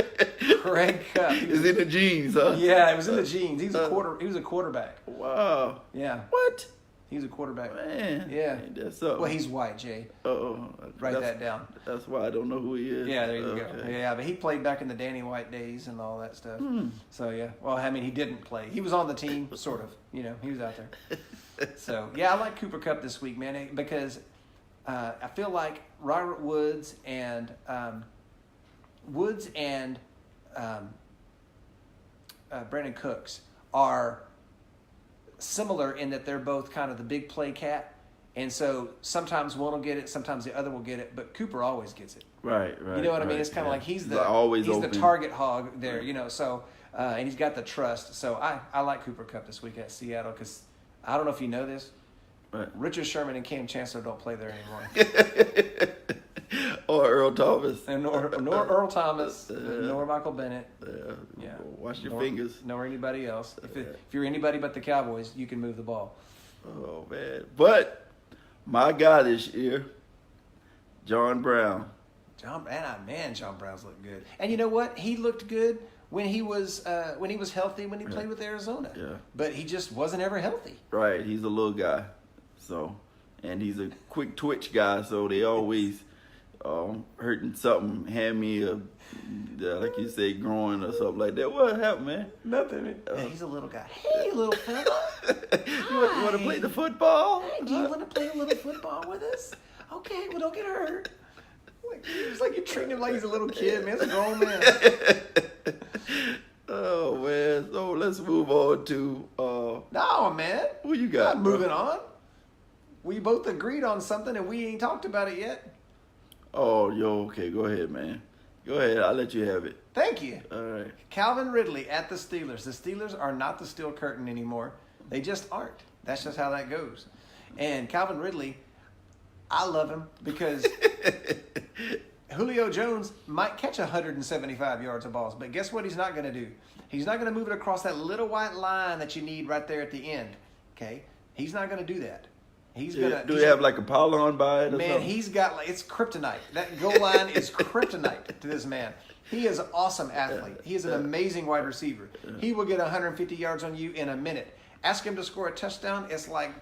Craig Cup. It's in the genes, huh? Yeah, it was in the genes. He was a quarterback. Wow. Yeah, What? he was a quarterback. Man. Yeah. Ain't that something? Well, he's white, Jay. Uh-oh. Write that down. That's why I don't know who he is. Yeah, there you go. Okay. Yeah, but he played back in the Danny White days and all that stuff. Hmm. So yeah, well, I mean, he didn't play. He was on the team, sort of. You know, he was out there. So yeah, I like Cooper Kupp this week, man, because I feel like Robert Woods and Brandon Cooks are similar in that they're both kind of the big play cat, and so sometimes one will get it, sometimes the other will get it, but Cooper always gets it. Right. You know what I mean? It's kind of like he's the target hog there, you know. So and he's got the trust. So I like Cooper Kupp this week at Seattle because I don't know if you know this, Right. Richard Sherman and Cam Chancellor don't play there anymore. Or Earl Thomas. And nor Earl Thomas, nor Michael Bennett. Yeah. Wash your fingers. Nor anybody else. If you're anybody but the Cowboys, you can move the ball. Oh, man. But my guy this year, John Brown. John Brown's looked good. And you know what? He looked good when he was healthy when he played with Arizona. Yeah. But he just wasn't ever healthy. Right. He's a little guy. So, and he's a quick twitch guy, so they always hurting something, hand me a, like you say, growing or something like that. What happened, man? Nothing. He's a little guy. Hey, little fella. You want to play the football? Hey, do you want to play a little football with us? Okay, well, don't get hurt. It's like you're treating him like he's a little kid, man. It's a grown man. Oh, man. So let's move on to... No, man. What you got? Not moving on. We both agreed on something, and we ain't talked about it yet. Oh, okay. Go ahead, man. Go ahead. I'll let you have it. Thank you. All right. Calvin Ridley at the Steelers. The Steelers are not the steel curtain anymore. They just aren't. That's just how that goes. And Calvin Ridley, I love him because Julio Jones might catch 175 yards of balls, but guess what he's not going to do? He's not going to move it across that little white line that you need right there at the end. Okay? He's not going to do that. Do they have like a pylon by it or man, something? he's got it's kryptonite. That goal line is kryptonite to this man. He is an awesome athlete. He is an amazing wide receiver. He will get 150 yards on you in a minute. Ask him to score a touchdown, it's like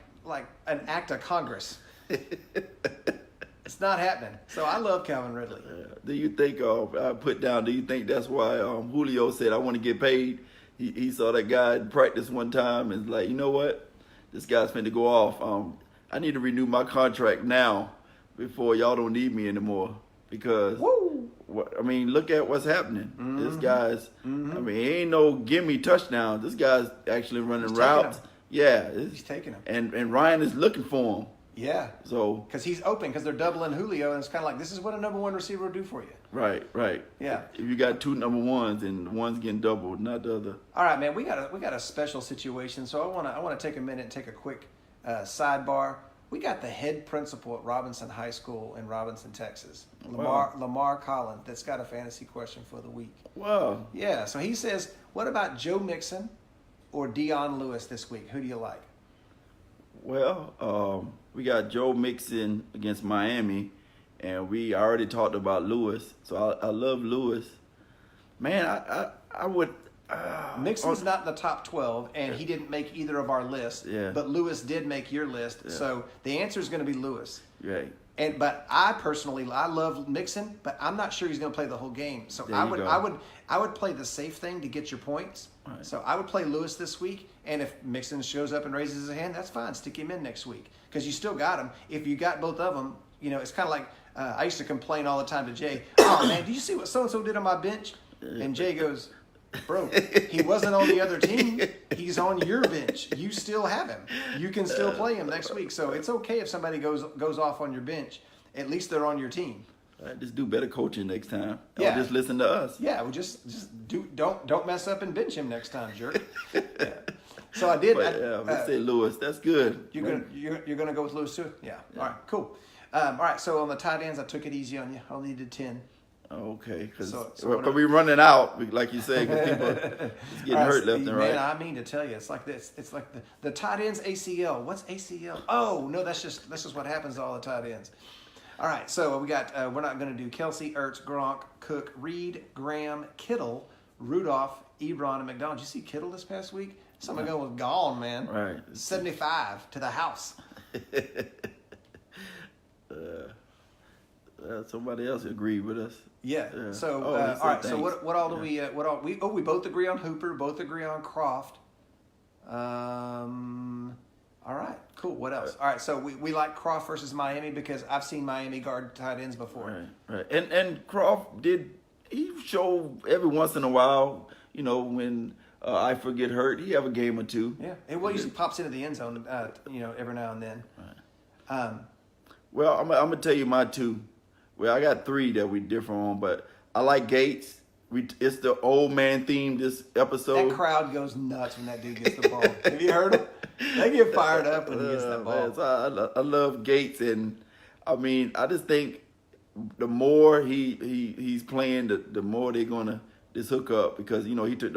an act of Congress. It's not happening. So I love Calvin Ridley. Do you think, do you think that's why Julio said, I want to get paid? He saw that guy in practice one time and was like, you know what? This guy's finna go off. I need to renew my contract now before y'all don't need me anymore. Because, look at what's happening. Mm-hmm. This guy's, I mean, he ain't no gimme touchdown. This guy's actually running routes. Yeah. He's taking him. And Ryan is looking for him. Yeah. So because he's open, because they're doubling Julio, and it's kind of like, this is what a number one receiver will do for you. Right. Yeah. If you got two number ones and one's getting doubled, not the other. All right, man. We got a special situation, so I want to take a minute and take a quick sidebar. We got the head principal at Robinson High School in Robinson, Texas, Lamar Collins. That's got a fantasy question for the week. Wow. Yeah. So he says, "What about Joe Mixon or Dion Lewis this week? Who do you like?" Well, we got Joe Mixon against Miami, and we already talked about Lewis. So I love Lewis. Man, I would. Mixon's not in the top 12, and he didn't make either of our lists. Yeah. But Lewis did make your list, Yeah. so the answer is going to be Lewis. Right. But I personally, I love Mixon, but I'm not sure he's going to play the whole game. So There I you would, go. I would play the safe thing to get your points. Right. So I would play Lewis this week, and if Mixon shows up and raises his hand, that's fine. Stick him in next week because you still got him. If you got both of them, it's kind of like I used to complain all the time to Jay. Oh man, do you see what so and so did on my bench? And Jay goes, bro, he wasn't on the other team. He's on your bench. You still have him. You can still play him next week. So it's okay if somebody goes off on your bench. At least they're on your team. Just do better coaching next time. Yeah. Or just listen to us. Yeah, well, just don't mess up and bench him next time, jerk. Yeah. So I did. Let's say Lewis. That's good. You're gonna go with Lewis too. Yeah. All right. Cool. All right. So on the tight ends, I took it easy on you. I only did 10. Okay, because So we're running out, like you say, because people are just getting hurt left and right. Man, I mean to tell you, it's like this. It's like the tight ends ACL. What's ACL? Oh no, that's just what happens to all the tight ends. All right, so we got, we're not going to do Kelsey, Ertz, Gronk, Cook, Reed, Graham, Kittle, Rudolph, Ebron, and McDonald. Did you see Kittle this past week? Some ago was gone, man. Right. 75 to the house. Somebody else agreed with us. Yeah. Yeah. So Oh, he said all right. So thanks. what all do we we both agree on Hooper. Both agree on Croft. All right. Cool. What else? All right. So we like Croft versus Miami because I've seen Miami guard tight ends before. Right. And Croft he show every once in a while, when I forget hurt, he have a game or two. Yeah. And well, usually pops into the end zone, every now and then. Right. Well, I'm gonna tell you my two. Well, I got three that we differ on, but I like Gates. It's the old man theme this episode. That crowd goes nuts when that dude gets the ball. Have you heard them? They get fired up when he gets that ball. Man, so I love Gates, and I just think the more he's playing, the more they're gonna just hook up because he took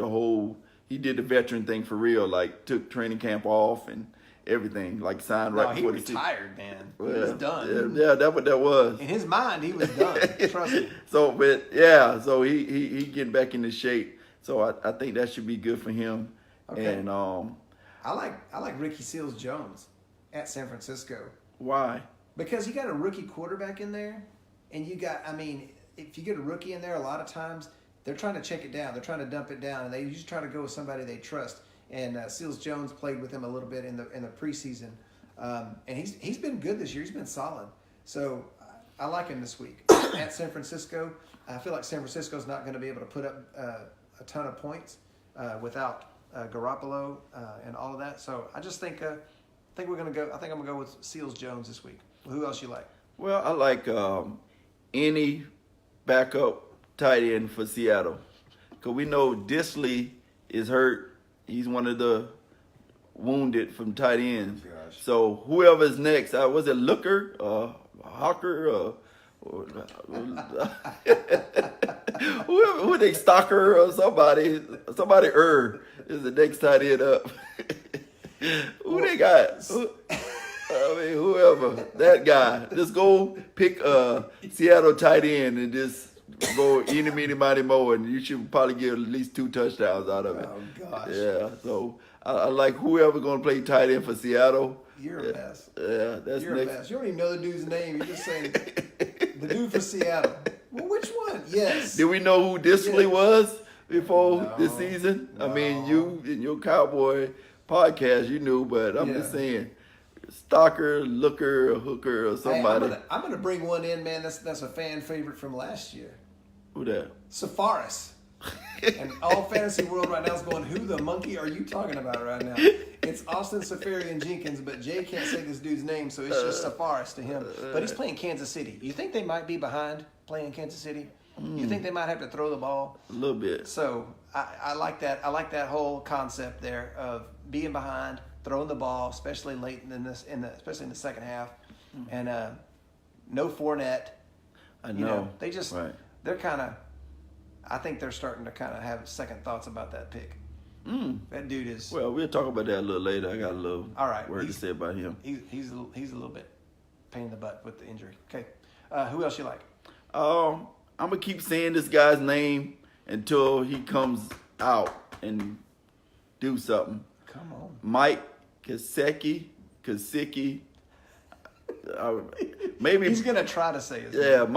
he did the veteran thing for real, like took training camp off and everything, like signed right before the season. He retired, man. He was done. Yeah, that's what that was. In his mind, he was done. Trust me. So he getting back into shape. So I think that should be good for him. Okay. And I like Ricky Seals-Jones at San Francisco. Why? Because you got a rookie quarterback in there, and if you get a rookie in there, a lot of times they're trying to check it down. They're trying to dump it down, and they usually try to go with somebody they trust. And Seals-Jones played with him a little bit in the preseason, and he's been good this year. He's been solid. So I like him this week at San Francisco. I feel like San Francisco's not going to be able to put up a ton of points without Garoppolo and all of that. So I just think we're going to go. I think I'm going to go with Seals-Jones this week. Who else you like? Well, I like any backup tight end for Seattle because we know Disley is hurt. He's one of the wounded from tight ends. Gosh. So whoever's next, was it Looker, Hawker, who they Stalker or somebody is the next tight end up. Who they got? Whoever that guy. Just go pick Seattle tight end and just go eeny, meeny, miny, mo, and you should probably get at least 2 touchdowns out of it. Oh, gosh. Yeah, so I like whoever going to play tight end for Seattle. You're a mess. Yeah, that's You're next. a mess. You don't even know the dude's name. You're just saying the dude for Seattle. Well, which one? Yes. Did we know who Disley was before No, this season? I mean, no. you in your Cowboy podcast, you knew, but I'm just saying, Stalker, Looker, or Hooker, or somebody. Hey, I'm gonna bring one in, man. That's a fan favorite from last year. Who that? Safaris. And all fantasy world right now is going, who the monkey are you talking about right now? It's Austin Safarian Jenkins, but Jay can't say this dude's name, so it's just Safaris to him. But he's playing Kansas City. You think they might be behind playing Kansas City? You think they might have to throw the ball? A little bit. So I like that. I like that whole concept there of being behind, throwing the ball, especially late especially in the second half, and no Fournette. I know. They just they're kind of. I think they're starting to kind of have second thoughts about that pick. That dude is. Well, we'll talk about that a little later. I got a little word to say about him. He's a little bit pain in the butt with the injury. Okay, who else you like? I'm gonna keep saying this guy's name until he comes out and do something. Come on, Mike Gesicki. Maybe he's gonna try to say his name.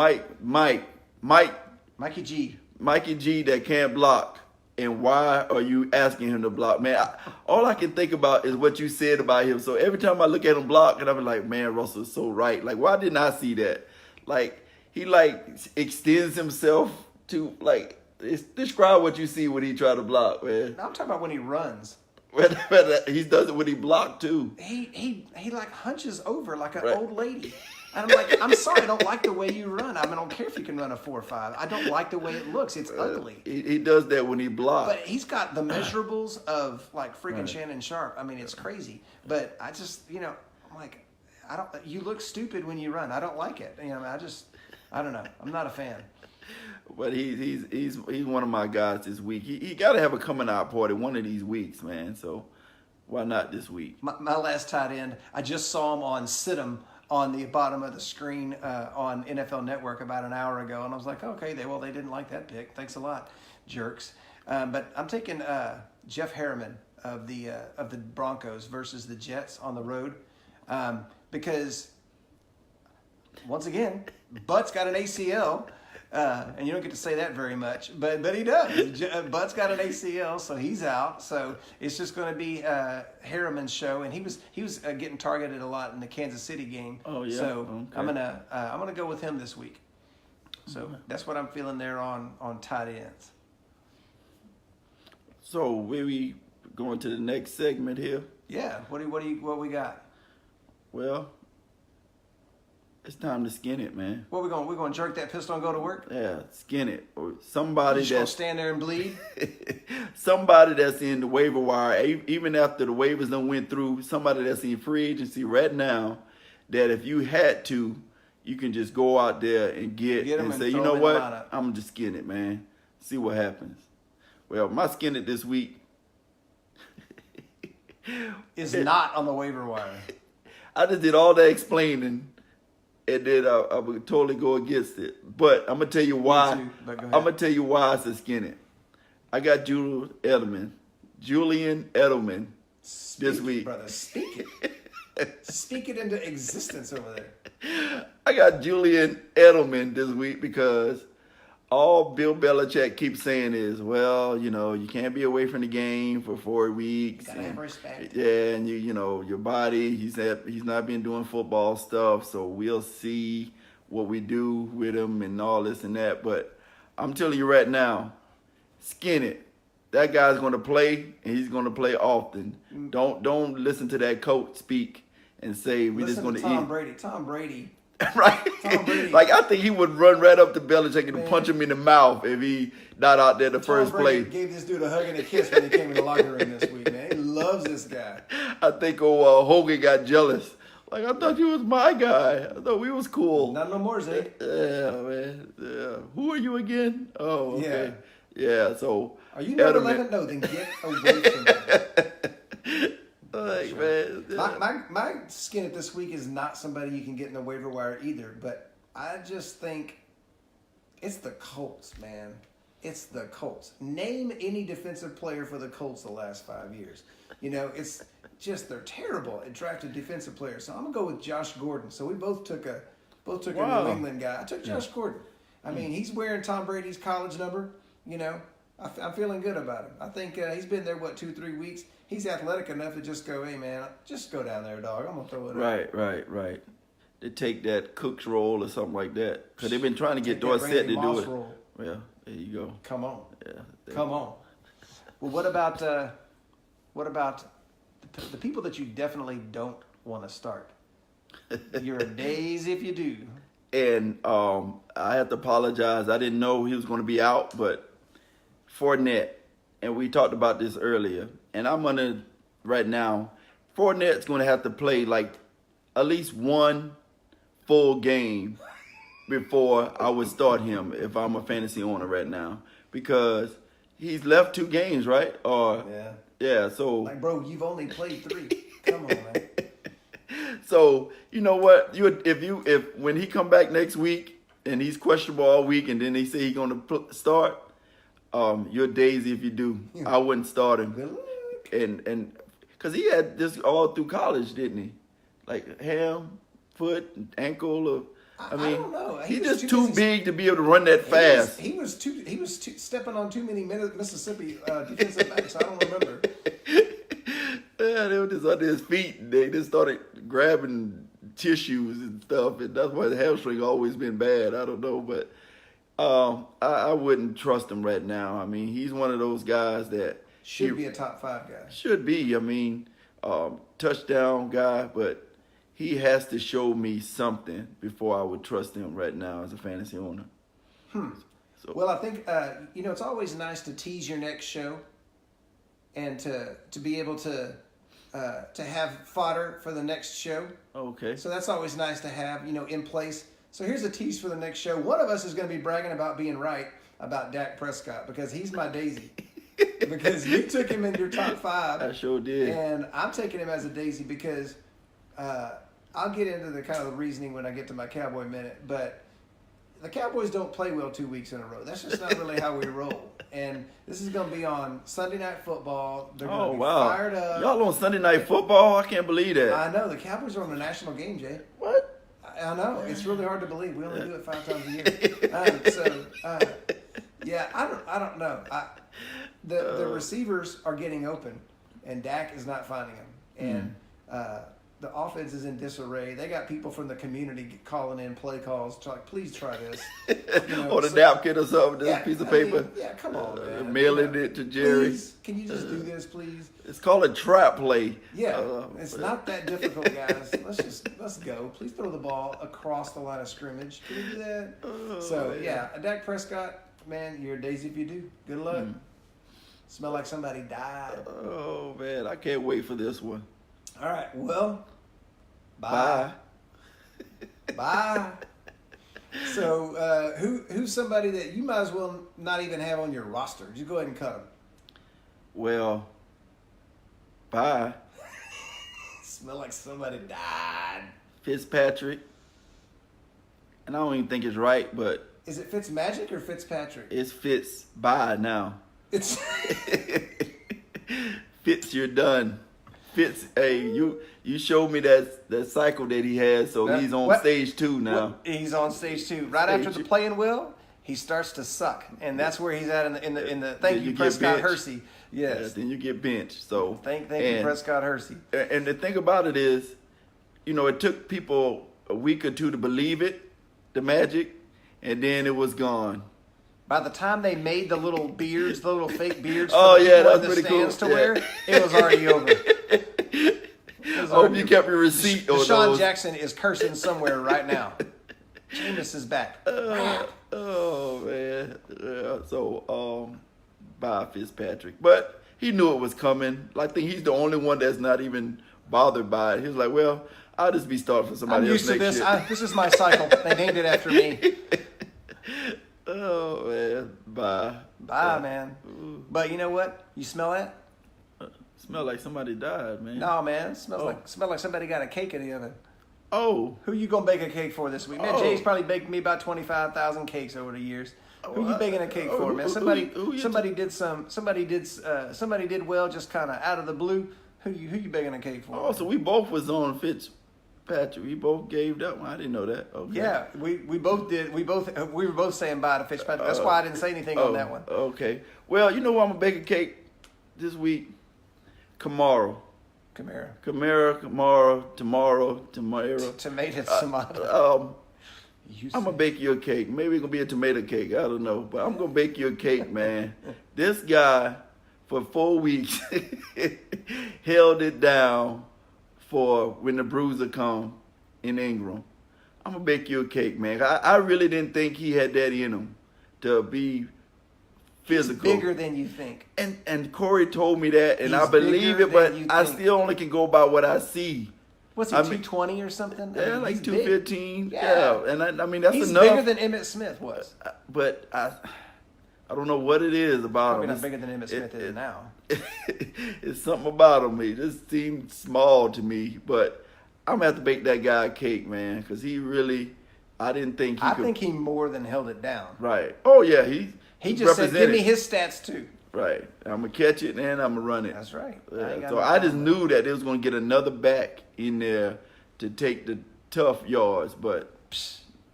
Mikey G. Mikey G that can't block. And why are you asking him to block? Man, all I can think about is what you said about him. So every time I look at him block, and I'm like, man, Russell's so right. Like, why didn't I see that? Like, he, extends himself to, describe what you see when he try to block, man. I'm talking about when he runs. He does it when he blocked, too. He hunches over like an old lady. And I'm like, I'm sorry, I don't like the way you run. I don't care if you can run a 4.5. I don't like the way it looks. It's ugly. He does that when he blocks. But he's got the measurables of freaking Shannon Sharp. I mean, it's crazy. But I just, I'm like, you look stupid when you run. I don't like it. I don't know. I'm not a fan. But he's one of my guys this week. He got to have a coming out party one of these weeks, man. So why not this week? My last tight end, I just saw him on Sit 'em on the bottom of the screen on NFL Network about an hour ago, and I was like, okay, they didn't like that pick. Thanks a lot, jerks. But I'm taking Jeff Harriman of the Broncos versus the Jets on the road because once again, Butt's got an ACL. And you don't get to say that very much, but he does. Bud's got an ACL, so he's out. So it's just going to be Harriman's show, and he was getting targeted a lot in the Kansas City game. Oh yeah. So okay. I'm gonna go with him this week. So that's what I'm feeling there on tight ends. So we going to the next segment here. Yeah. What we got? Well, it's time to skin it, man. What we're going to jerk that pistol and go to work? Yeah, skin it. Or somebody Just gonna stand there and bleed. somebody that's in the waiver wire, even after the waivers done went through, somebody that's in free agency right now, that if you had to, you can just go out there and get and say, you know what, I'm just skin it, man. See what happens. Well, my skin it this week is not on the waiver wire. I just did all that explaining. And then I would totally go against it. But I'm going to tell you why. Me too, but go ahead. I'm going to tell you why it's a skin it. I got Julian Edelman this week. Brother, speak it. Speak it into existence over there. I got Julian Edelman this week because all Bill Belichick keeps saying is, well, you can't be away from the game for 4 weeks. Gotta have respect. Yeah, and your body, he's not been doing football stuff, so we'll see what we do with him and all this and that. But I'm telling you right now, skin it. That guy's going to play, and he's going to play often. Don't listen to that coach speak and say we're just going to eat. Tom Brady. Right? Tom Brady. Like, I think he would run right up to Belichick and punch him in the mouth if he not out there the first play. Tom Brady gave this dude a hug and a kiss when he came in the locker room this week, man. He loves this guy. I think Hogan got jealous. Like, I thought you was my guy. I thought we was cool. Not no more, Zay. Yeah, man. Yeah. Who are you again? Oh, okay. Yeah. So are you number 11? No, then get away from me. Like, sure. man. My skin at this week is not somebody you can get in the waiver wire either, but I just think it's the Colts, man. It's the Colts. Name any defensive player for the Colts the last 5 years. It's just they're terrible at drafting defensive players. So I'm gonna go with Josh Gordon. So we both took a New England guy. I took Josh Gordon. I mean, he's wearing Tom Brady's college number. I'm feeling good about him. I think he's been there 2-3 weeks. He's athletic enough to just go, hey man, just go down there, dog. I'm gonna throw it up. Right. They take that Cook's role or something like that because they've been trying to get Dorsett to do it. Roll. Well, there you go. Come on. Yeah. Come on. Well, what about the people that you definitely don't want to start? You're a daisy if you do. And I have to apologize. I didn't know he was going to be out, but Fournette, and we talked about this earlier, and I'm going to, right now, Fournette's going to have to play like at least one full game before I would start him if I'm a fantasy owner right now because he's left 2 games, right? Yeah, so. Like, bro, you've only played 3. Come on, man. So you know what? If when he come back next week and he's questionable all week, and then they say he's going to start, you're daisy if you do. I wouldn't start him. Good luck. And because he had this all through college, didn't he? Like ham, foot, ankle. Or I mean, I don't know. He's just too big to be able to run that fast. He was stepping on too many Mississippi defensive backs. I don't remember. Yeah, they were just under his feet, and they just started grabbing tissues and stuff, and that's why the hamstring always been bad. I don't know, but I wouldn't trust him right now. I mean, he's one of those guys that should be a top 5 guy. Should be. I mean, touchdown guy, but he has to show me something before I would trust him right now as a fantasy owner. So, well, I think it's always nice to tease your next show and to be able to have fodder for the next show. Okay. So that's always nice to have, in place. So here's a tease for the next show. One of us is going to be bragging about being right about Dak Prescott because he's my daisy. Because you took him in your top 5. I sure did. And I'm taking him as a daisy because I'll get into the kind of the reasoning when I get to my Cowboy minute, but the Cowboys don't play well 2 weeks in a row. That's just not really how we roll. And this is going to be on Sunday Night Football. They're going to be fired up. Y'all on Sunday Night Football? I can't believe that. I know. The Cowboys are on the national game, Jay. What? I know. It's really hard to believe. We only do it 5 times a year. Yeah, I don't know. The receivers are getting open, and Dak is not finding them. And the offense is in disarray. They got people from the community calling in play calls, like, please try this. Or the napkin or something, this piece of paper. Come on, man. Mailing it to Jerry. Please, can you just do this, please? It's called a trap play. Yeah, it's not that difficult, guys. Let's go. Please throw the ball across the line of scrimmage. Can we do that? Dak Prescott, man, you're a daisy if you do. Good luck. Smell like somebody died. Oh, man, I can't wait for this one. All right, well, bye. Bye. So, who's somebody that you might as well not even have on your roster? Just go ahead and cut them. Well, bye. Smell like somebody died. Fitzpatrick. And I don't even think it's right, but... Is it Fitzmagic or Fitzpatrick? It's Fitz bye now. It's... Fitz, you're done. Fitz, hey, you showed me that cycle that he has, so he's on stage 2 now. He's on stage 2. Right after the playing well, he starts to suck, and that's where he's at in the thank you Prescott Hersey. Yes. Yeah, then you get benched. So thank you Prescott Hersey. And the thing about it is, it took people a week or 2 to believe it, the magic, and then it was gone. By the time they made the little beards, the little fake beards, that's pretty cool. To wear, it was already over. I hope you kept your receipt. Deshaun Jackson is cursing somewhere right now. Jameis is back. Oh man. So bye Fitzpatrick. But he knew it was coming. I think he's the only one that's not even bothered by it. He was like, well, I'll just be starting for somebody else next year. This is my cycle. They named it after me. Oh man. Bye, man. But you know what? You smell that? Smell like somebody died, man. No, man. Smell like somebody got a cake in the oven. Oh. Who you gonna bake a cake for this week? Man, Jay's probably baked me about 25,000 cakes over the years. Who you baking a cake for, man? Somebody did well, just kind of out of the blue. Who you baking a cake for? Oh, so we both was on Fitzpatrick. We both gave that one. I didn't know that. Okay. Yeah, we both did. We were both saying bye to Fitzpatrick. That's why I didn't say anything on that one. Okay. Well, you know what? I'm gonna bake a cake this week. Kamara, tomorrow. Tomato. I'm gonna bake you a cake. Maybe it's gonna be a tomato cake. I don't know, but I'm gonna bake you a cake, man. This guy for 4 weeks held it down for when the bruiser come in Ingram. I'm gonna bake you a cake, man. I really didn't think he had that in him to be physical. He's bigger than you think. And Corey told me that, and I believe it, but I still only can go by what I see. What's he, 220 or something? Yeah, like 215. Yeah, and I mean that's he's enough. He's bigger than Emmitt Smith was. But I don't know what it is about Probably him. Not bigger than Emmitt Smith is now. It's something about him. He just seemed small to me, but I'm gonna have to bake that guy a cake, man, because he really. I didn't think he could. I think he more than held it down. Right. Oh yeah, he just said, "Give me his stats too." Right. I'm gonna catch it and I'm gonna run it. That's right. So I just knew that they was gonna get another back in there to take the tough yards, but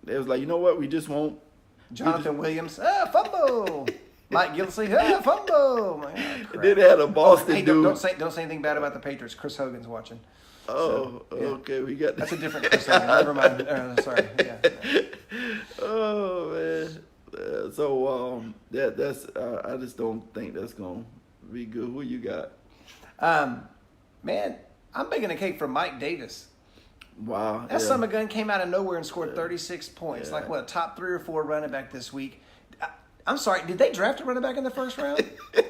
they was like, you know what? We just won't. Jonathan Williams, fumble. Mike Gilsey, fumble. Then they had a Boston dude. Don't say anything bad about the Patriots. Chris Hogan's watching. Oh, so, yeah. Okay. We got that's a different Chris Hogan. Never mind. Sorry. Yeah. Oh man. That's I just don't think that's gonna be good. Who you got? Man, I'm baking a cake for Mike Davis. Wow. That son of a gun came out of nowhere and scored 36 points. Yeah. Like a top 3 or 4 running back this week. I'm sorry, did they draft a running back in the first round?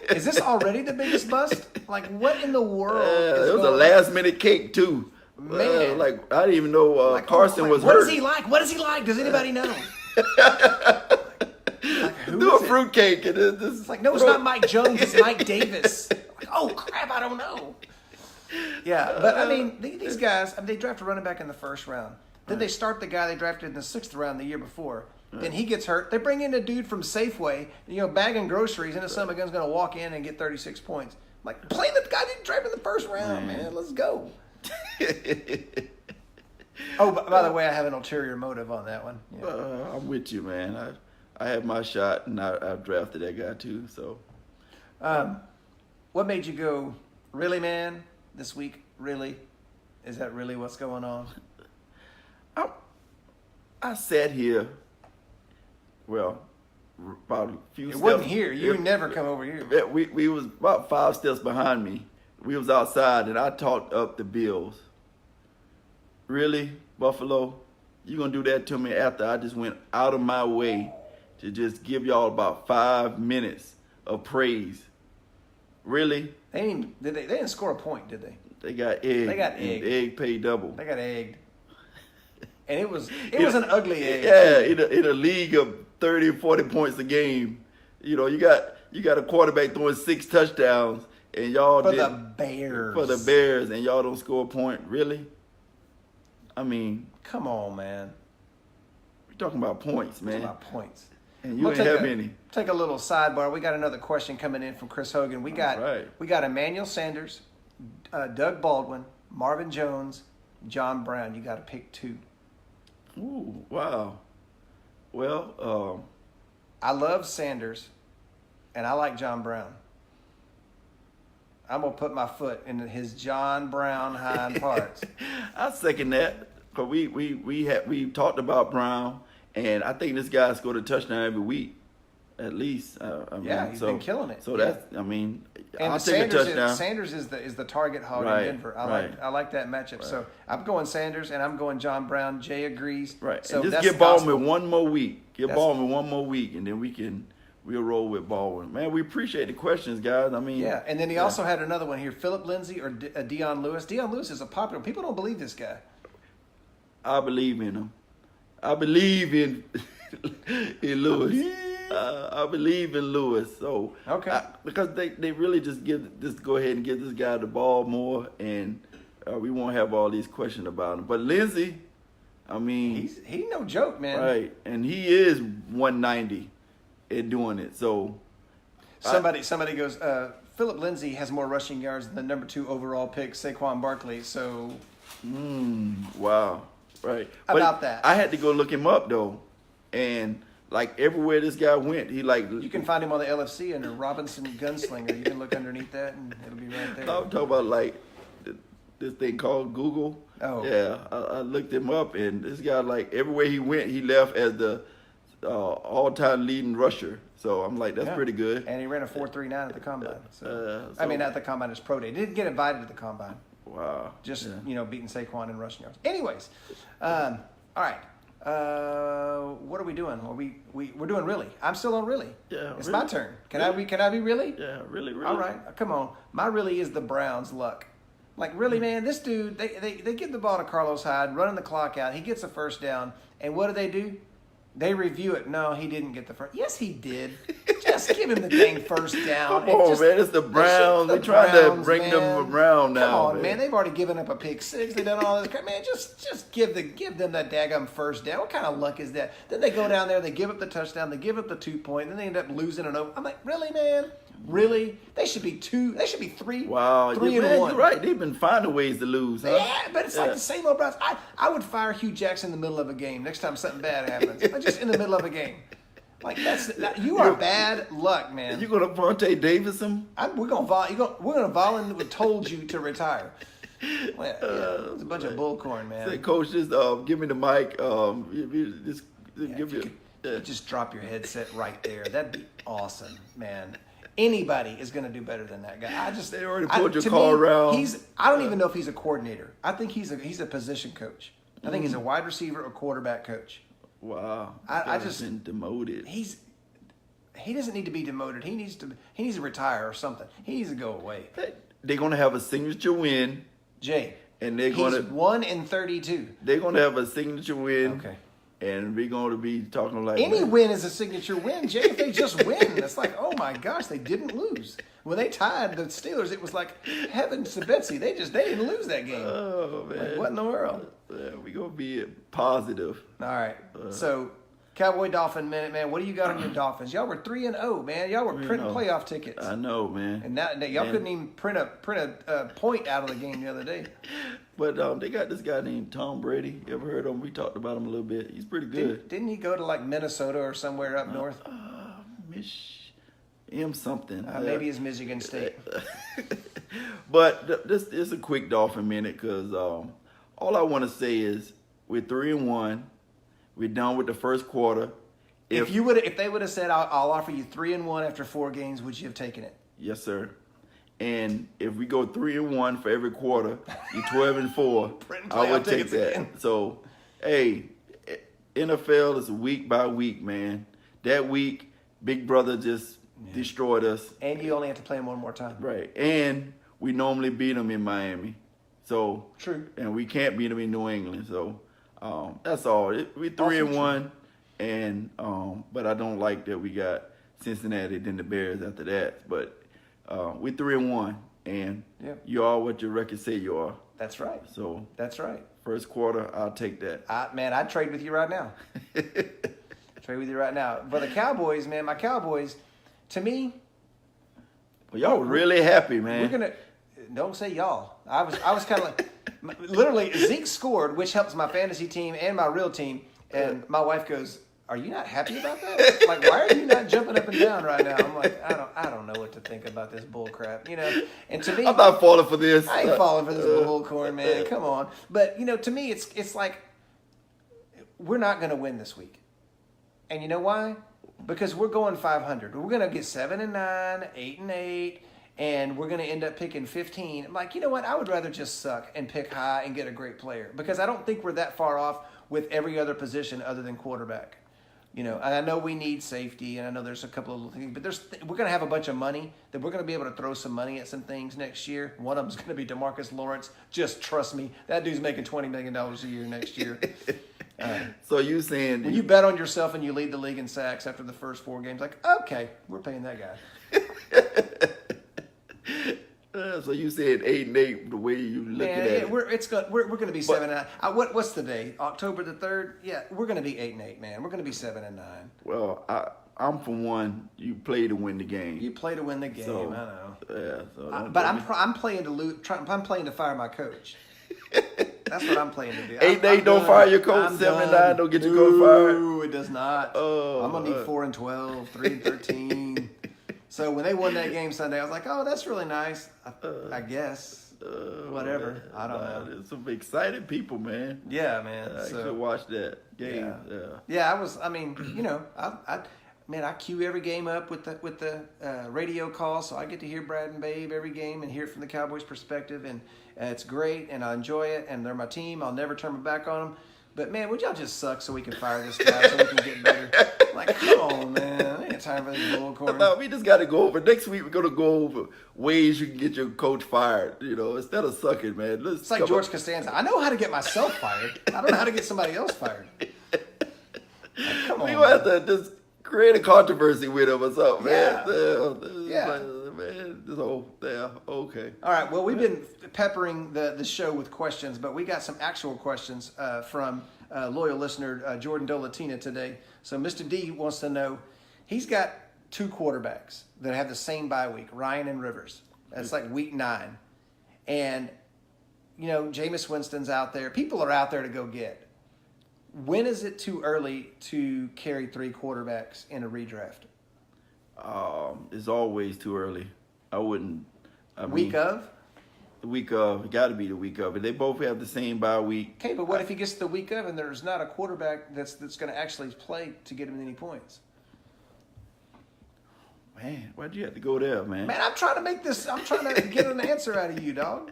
Is this already the biggest bust? Like, what in the world? It was a last-minute cake too. Man, I didn't even know Carson was hurt. What is he like? What is he like? Does anybody know? Do a fruitcake. It's like, no, it's not Mike Jones. It's Mike Davis. Like, oh crap, I don't know. Yeah, but I mean, these guys, I mean, they draft a running back in the first round. Then they start the guy they drafted in the 6th round the year before. Then he gets hurt. They bring in a dude from Safeway, bagging groceries, and the son of a gun's going to walk in and get 36 points. I'm like, play the guy they drafted in the first round, man. Let's go. Oh, by the way, I have an ulterior motive on that one. Yeah. I'm with you, man. I had my shot, and I drafted that guy too. So, What made you go, really, man, this week? Really? Is that really what's going on? I sat here. Well, about a few. It steps. wasn't here. You never come over here. We was about 5 steps behind me. We was outside, and I talked up the Bills. Really, Buffalo? You gonna do that to me after I just went out of my way to just give y'all about 5 minutes of praise? Really? They didn't score a point, did they? They got egged. They got and egged. Egg paid double. They got egged. And it was an ugly egg. Yeah, in a league of 30, 40 points a game, you got a quarterback throwing 6 touchdowns, and y'all For the Bears, and y'all don't score a point. Really? I mean, come on, man. we're talking about points, man. Talking about points. And you ain't have any. Take a little sidebar. We got another question coming in from Chris Hogan. We got Emmanuel Sanders, Doug Baldwin, Marvin Jones, John Brown. You got to pick 2. Ooh, wow. Well, I love Sanders, and I like John Brown. I'm gonna put my foot in his John Brown hind parts. I second that. Cause we talked about Brown, and I think this guy scored a touchdown every week, at least. He's been killing it. So that's, I mean, and I'll take a touchdown. Sanders is the target hog in Denver. I like that matchup. Right. So I'm going Sanders, and I'm going John Brown. Jay agrees. Right. So and just give Baldwin one more week. Give Baldwin one more week, and then we'll roll with Baldwin. Man, we appreciate the questions, guys. I mean, yeah. And then he also had another one here: Philip Lindsay or Dion Lewis. Dion Lewis is a popular. People don't believe this guy. I believe in him. I believe in Lewis. I believe in Lewis. So okay, because they really just go ahead and give this guy the ball more, and we won't have all these questions about him. But Lindsey, I mean, he's no joke, man. Right, and he is 190 at doing it. So somebody goes, Philip Lindsay has more rushing yards than the number 2 overall pick, Saquon Barkley. So, wow, right. About that, I had to go look him up though, and like everywhere this guy went, he like. You can find him on the LFC under Robinson Gunslinger. You can look underneath that, and it'll be right there. I'm talking about like this thing called Google. Oh, yeah. I looked him up, and this guy like everywhere he went, he left as the all-time leading rusher. So I'm like, that's pretty good. And he ran a 4.39 at the combine. I mean, at the combine, his pro day. He didn't get invited to the combine. Wow. Just beating Saquon in rushing yards. Anyways, all right. What are we doing? We're doing really. I'm still on really. Yeah, it's really? my turn. Can I be really? Yeah, really. All right, come on. My really is the Browns' luck. Like really, man. This dude, they give the ball to Carlos Hyde, running the clock out. He gets a first down, and what do? They review it. No, he didn't get the first. Yes, he did. Just give him the dang first down. Come on, man. It's the Browns. They're trying to bring them around now. Come on, man. They've already given up a pick 6. They've done all this crap. Man, just give them that daggum first down. What kind of luck is that? Then they go down there, they give up the touchdown, they give up the 2-point, then they end up losing an over. I'm like, really, man? Really? They should be 2. They should be 3. Wow, 3 man, and 1. you're right. They've been finding ways to lose, huh? Yeah, but it's like the same old Browns. I would fire Hugh Jackson in the middle of a game next time something bad happens. Like just in the middle of a game. Like you are bad luck, man. You gonna Vontae Davis him? We're gonna Volin told you to retire. Well, it's a bunch of bullcorn, man. Say, Coach, just give me the mic. Just drop your headset right there. That'd be awesome, man. Anybody is going to do better than that guy. They already pulled your car around. I don't even know if he's a coordinator. I think he's a position coach. I think he's a wide receiver or quarterback coach. Wow. I just been demoted. He doesn't need to be demoted. He needs to retire or something. He needs to go away. They're gonna have a signature win. Jay. And he's 1-32. They're gonna have a signature win. Okay. and we're going to be talking like Any man, win is a signature win, Jay. If they just win, it's like, oh my gosh, they didn't lose. When they tied the Steelers, it was like heavens to Betsy. They didn't lose that game. Oh man, Like, what in the world? We're gonna be positive. All right. So, Cowboy Dolphin minute, man. What do you got on your Dolphins? Y'all were 3-0, man. Y'all were printing playoff tickets. I know, man. And now y'all couldn't even print a point out of the game the other day. But they got this guy named Tom Brady. You ever heard of him? We talked about him a little bit. He's pretty good. Didn't he go to like Minnesota or somewhere up north? Something. Maybe it's Michigan State. But this is a quick Dolphin minute because all I want to say is we're 3-1. We're done with the first quarter. If they would have said I'll offer you 3-1 after 4 games, would you have taken it? Yes, sir. And if we go 3-1 for every quarter, you're 12-4. I would take that. Again. So, hey, NFL is week by week, man. That week, Big Brother just destroyed us. And you only have to play them one more time. Right. And we normally beat them in Miami. So true. And we can't beat them in New England. So that's all. We're 3-1, and but I don't like that we got Cincinnati then the Bears after that. But we're 3-1, and you are what your record say you are. That's right. So that's right. First quarter, I'll take that. I'd trade with you right now. Trade with you right now. But the Cowboys, man, my Cowboys, to me. Well, y'all were really happy, man. Don't say y'all. I was kind of like, literally, Zeke scored, which helps my fantasy team and my real team. And my wife goes, "Are you not happy about that? Like, why are you not jumping up and down right now?" I'm like, I don't know what to think about this bull crap, you know. And to me, I'm not falling for this. I ain't falling for this bullcorn, man. Come on. But you know, to me, it's like we're not going to win this week, and you know why? Because we're going 500. We're going to get 7-9, 8-8. And we're going to end up picking 15. I'm like, you know what? I would rather just suck and pick high and get a great player. Because I don't think we're that far off with every other position other than quarterback. You know, and I know we need safety, and I know there's a couple of little things. But we're going to have a bunch of money that we're going to be able to throw some money at some things next year. One of them's going to be DeMarcus Lawrence. Just trust me. That dude's making $20 million a year next year. So you saying... When you bet on yourself and you lead the league in sacks after the first 4 games, like, okay, we're paying that guy. So you said 8-8 the way you look at it. We're going to be 7-9. What's the day? October the 3rd? Yeah, we're going to be 8-8, man. We're going to be 7-9. Well, I'm for one. You play to win the game. You play to win the game. So, I know. Yeah. So but I'm playing to lose. I'm playing to fire my coach. That's what I'm playing to do. 8-8 don't fire your coach. 7-9 don't get your coach fired. No, it does not. Oh, I'm gonna need 4-12, 3-13. So when they won that game Sunday, I was like, "Oh, that's really nice." I guess. Whatever. Man, I don't know. There's some excited people, man. Yeah, man. I should watch that game. Yeah. I was. I mean, you know, I cue every game up with the radio call, so I get to hear Brad and Babe every game and hear it from the Cowboys' perspective, and it's great, and I enjoy it, and they're my team. I'll never turn my back on them. But man, would y'all just suck so we can fire this guy so we can get better? Like, come on, man. I ain't time for this bullcorn. No, we just got to go over. Next week, we're going to go over ways you can get your coach fired, you know, instead of sucking, man. It's like George Costanza. I know how to get myself fired. I don't know how to get somebody else fired. Like, come on. We're going to have to just create a controversy with him or something, man. Yeah. So, okay. All right, well, we've been peppering the show with questions, but we got some actual questions from loyal listener Jordan Dolatina today. So Mr. D wants to know, he's got 2 quarterbacks that have the same bye week, Ryan and Rivers. That's like week 9. And, you know, Jameis Winston's out there. People are out there to go get. When is it too early to carry 3 quarterbacks in a redraft? It's always too early. I wouldn't. Week of? The week of. It got to be the week of. They both have the same bye week. Okay, but what if he gets the week of and there's not a quarterback that's going to actually play to get him any points? Man, why'd you have to go there, man? Man, I'm trying to get an answer out of you, dog.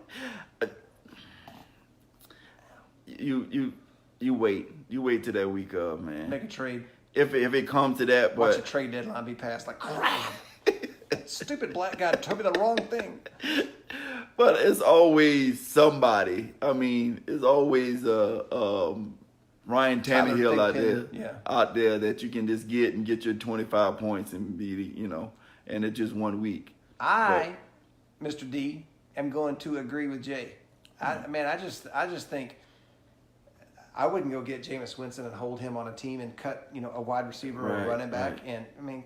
You wait. You wait till that week of, man. Make a trade. If it comes to that, Watch but a trade deadline be passed like crap. That stupid black guy told me the wrong thing. But it's always somebody. I mean, it's always Ryan Ryan Tyler Tannehill out there, Thigpen, yeah. out there that you can just get your 25 points and be, and it's just 1 week. Mr. D, am going to agree with Jay. I just think I wouldn't go get Jameis Winston and hold him on a team and cut, a wide receiver or a running back. Right. And I mean,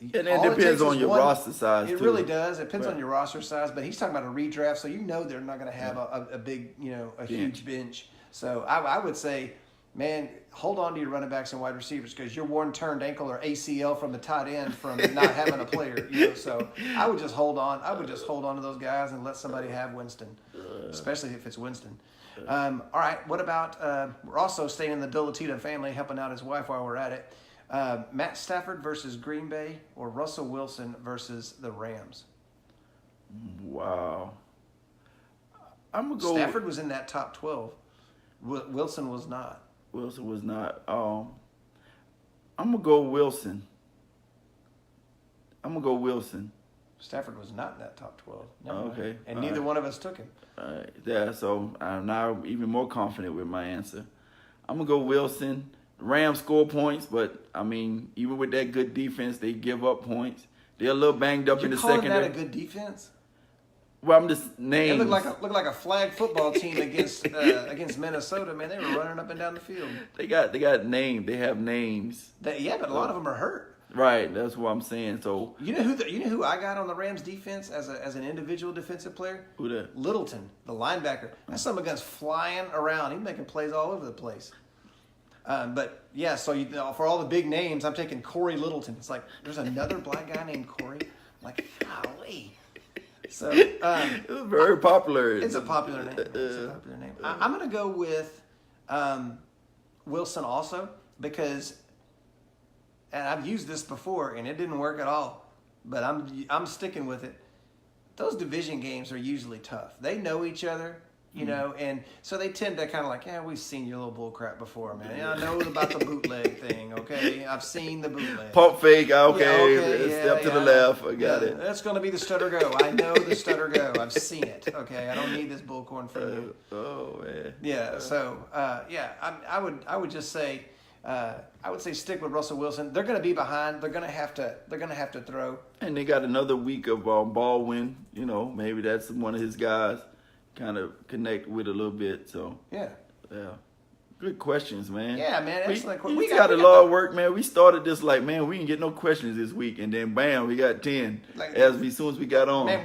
And it depends on your roster size. It too. really does. It depends Right. on your roster size. But he's talking about a redraft, so they're not going to have a big, huge bench. So I would say, man, hold on to your running backs and wide receivers because your worn turned ankle or ACL from the tight end from not having a player. So I would just hold on. I would just hold on to those guys and let somebody have Winston, especially if it's Winston. All right. What about? We're also staying in the Dolatita family, helping out his wife while we're at it. Matt Stafford versus Green Bay or Russell Wilson versus the Rams? Wow. I'm gonna go. Stafford was in that top 12. Wilson was not. Wilson was not. I'm gonna go Wilson. Stafford was not in that top 12. Never mind. Okay. And All neither right. one of us took him. Yeah, so I'm now even more confident with my answer. I'm gonna go Wilson. Rams score points, but I mean, even with that good defense, they give up points. They're a little banged up in the calling secondary. that a good defense? Well, I'm just It names. looked like a flag football team against Minnesota. Man, they were running up and down the field. They got names. They have names. But a lot of them are hurt. Right. That's what I'm saying. So You know who I got on the Rams defense as an individual defensive player? who that? Littleton, the linebacker. That son of a gun's flying around. He's making plays all over the place. But yeah, so for all the big names, I'm taking Corey Littleton. It's like there's another black guy named Corey. I'm like, golly. So It was very popular. it's a popular name. I'm going to go with Wilson also because, and I've used this before and it didn't work at all, but I'm sticking with it. Those division games are usually tough. They know each other. And so they tend to kind of like, we've seen your little bull crap before, man. I know about the bootleg thing, okay? I've seen the bootleg. Pump fake, okay. Step to the left. I got it. That's going to be the stutter go. I know the stutter go. I've seen it, okay? I don't need this bullcorn from you. Oh man. Yeah. So I would just say stick with Russell Wilson. They're going to be behind. They're going to have to throw. And they got another week of Baldwin. Maybe that's one of his guys. Kind of connect with a little bit. So Yeah. Good questions, man. Yeah, man. Excellent. We got a lot of work, man. We started this like, man, we didn't get no questions this week, and then bam, we got 10 as soon as we got on. Man,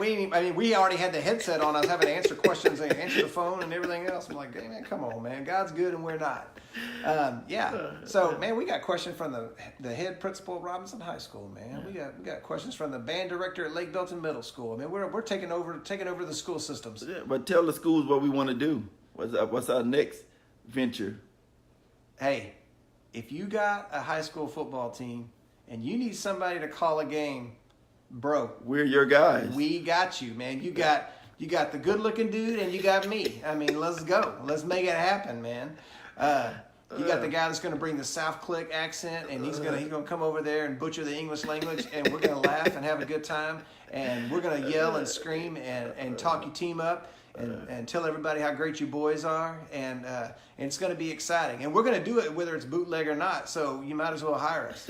we already had the headset on. I was having to answer questions and answer the phone and everything else. I'm like, hey, man, come on, man. God's good and we're not. So, man, we got questions from the head principal of Robinson High School, man. We got questions from the band director at Lake Belton Middle School. I mean, we're taking over the school systems. Yeah, but tell the schools what we want to do. What's our next venture? Hey, if you got a high school football team and you need somebody to call a game, bro, We're your guys. we got you, man. You got the good-looking dude and you got me. I mean, let's go. Let's make it happen, man. You got the guy that's going to bring the South Click accent, and he's gonna come over there and butcher the English language, and we're going to laugh and have a good time, and we're going to yell and scream and talk your team up. And tell everybody how great you boys are, and it's going to be exciting. And we're going to do it whether it's bootleg or not, so you might as well hire us.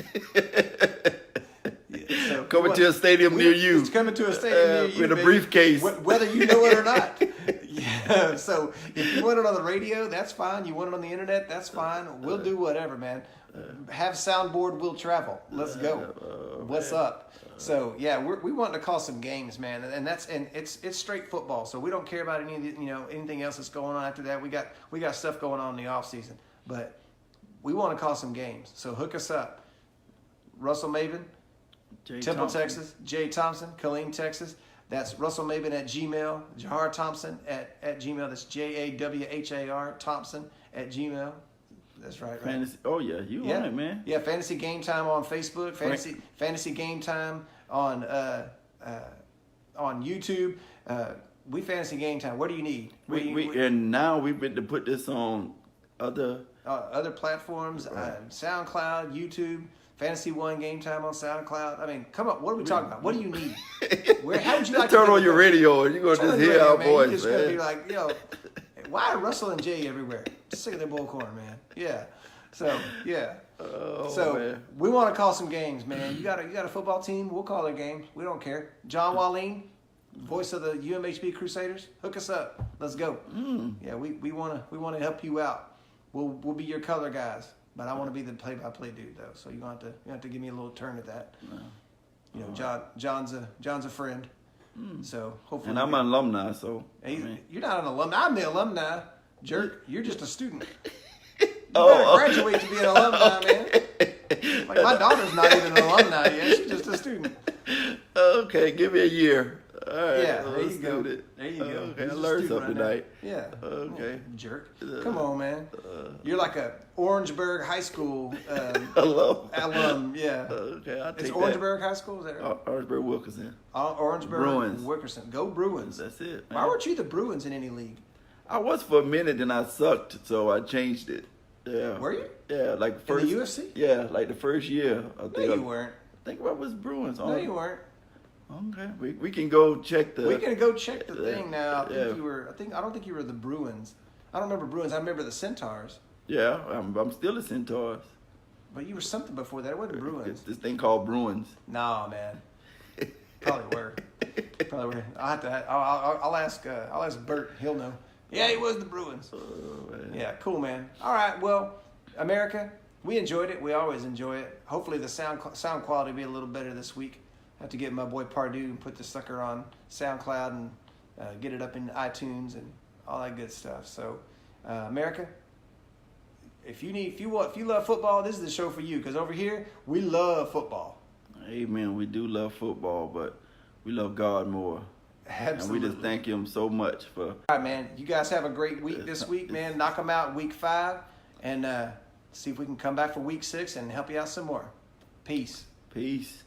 So Coming to a stadium near you. It's coming to a stadium near you, with a baby. briefcase. Whether you know it or not. Yeah. So if you want it on the radio, that's fine. You want it on the internet, that's fine. We'll do whatever, man. Have soundboard, we'll travel. Let's go. What's up? So yeah, we want to call some games, man, and it's straight football. So we don't care about anything else that's going on after that. We got stuff going on in the off season, but we want to call some games. So hook us up, Russell Maven, Temple, Thompson. Texas, Jay Thompson, Killeen, Texas. That's Russell Maven at Gmail, Jahar Thompson at Gmail. That's JAWHAR Thompson at Gmail. That's right. Fantasy. Oh yeah, you on it, man. Yeah, Fantasy Game Time on Facebook, Fantasy Game Time on YouTube. We Fantasy Game Time. What do you need? And now we've been to put this on other platforms, SoundCloud, YouTube. Fantasy One Game Time on SoundCloud. I mean, come on. What are we talking about? What do you need? How would you like turn to on your radio and you're gonna just hear our voice, You're just man. gonna be like, Why are Russell and Jay everywhere? Sick of their bullcorn, man. Yeah. So yeah. So man. we want to call some games, man. You got a football team? We'll call their games. We don't care. John Wallin, voice of the UMHB Crusaders, hook us up. Let's go. Yeah, we want to help you out. We'll be your color guys, but I want to be the play-by-play dude though. So you have to give me a little turn at that. You know, John's a friend. So hopefully. And I'm an alumni, so. You're not an alumni. I'm the alumni. Jerk, you're just a student. You better graduate to be an alumni, man. Like my daughter's not even an alumni yet. She's just a student. Okay, give me a year. All right, Yeah, there you go. There you go. Okay, I He's a learned student something right tonight. now. Yeah. Okay. Jerk. Come on, man. You're like a Orangeburg High School Hello. alum. Yeah. Okay, I'll take It's that. Orangeburg High School. Is that right? Orangeburg Wilkinson. Orangeburg Bruins. Wilkerson. Go Bruins. That's it. Why Man. weren't you the Bruins in any league? I was for a minute, and I sucked, so I changed it. Yeah. Were you? Yeah, like first. In the UFC? Yeah, like the first year. I No, think you weren't. I think I was Bruins. No, you weren't. Okay, we can go check the. We can go check the thing now. I think Yeah. you were. I don't think you were the Bruins. I don't remember Bruins. I remember the Centaurs. Yeah, I'm still a Centaurs. But you were something before that. It wasn't Bruins. It's this thing called Bruins. Nah, man. Probably were. Probably were. I'll ask Bert. He'll know. Yeah, he was the Bruins. Oh, man. Yeah, cool, man. All right, well, America, we enjoyed it. We always enjoy it. Hopefully the sound quality will be a little better this week. I have to get my boy Pardue and put the sucker on SoundCloud and get it up in iTunes and all that good stuff. So, America, if you love football, this is the show for you, because over here we love football. Amen. We do love football, but we love God more. Absolutely. And we just thank Him so much for. All right, man. You guys have a great week this week, man. Knock them out week 5, and see if we can come back for week 6 and help you out some more. Peace. Peace.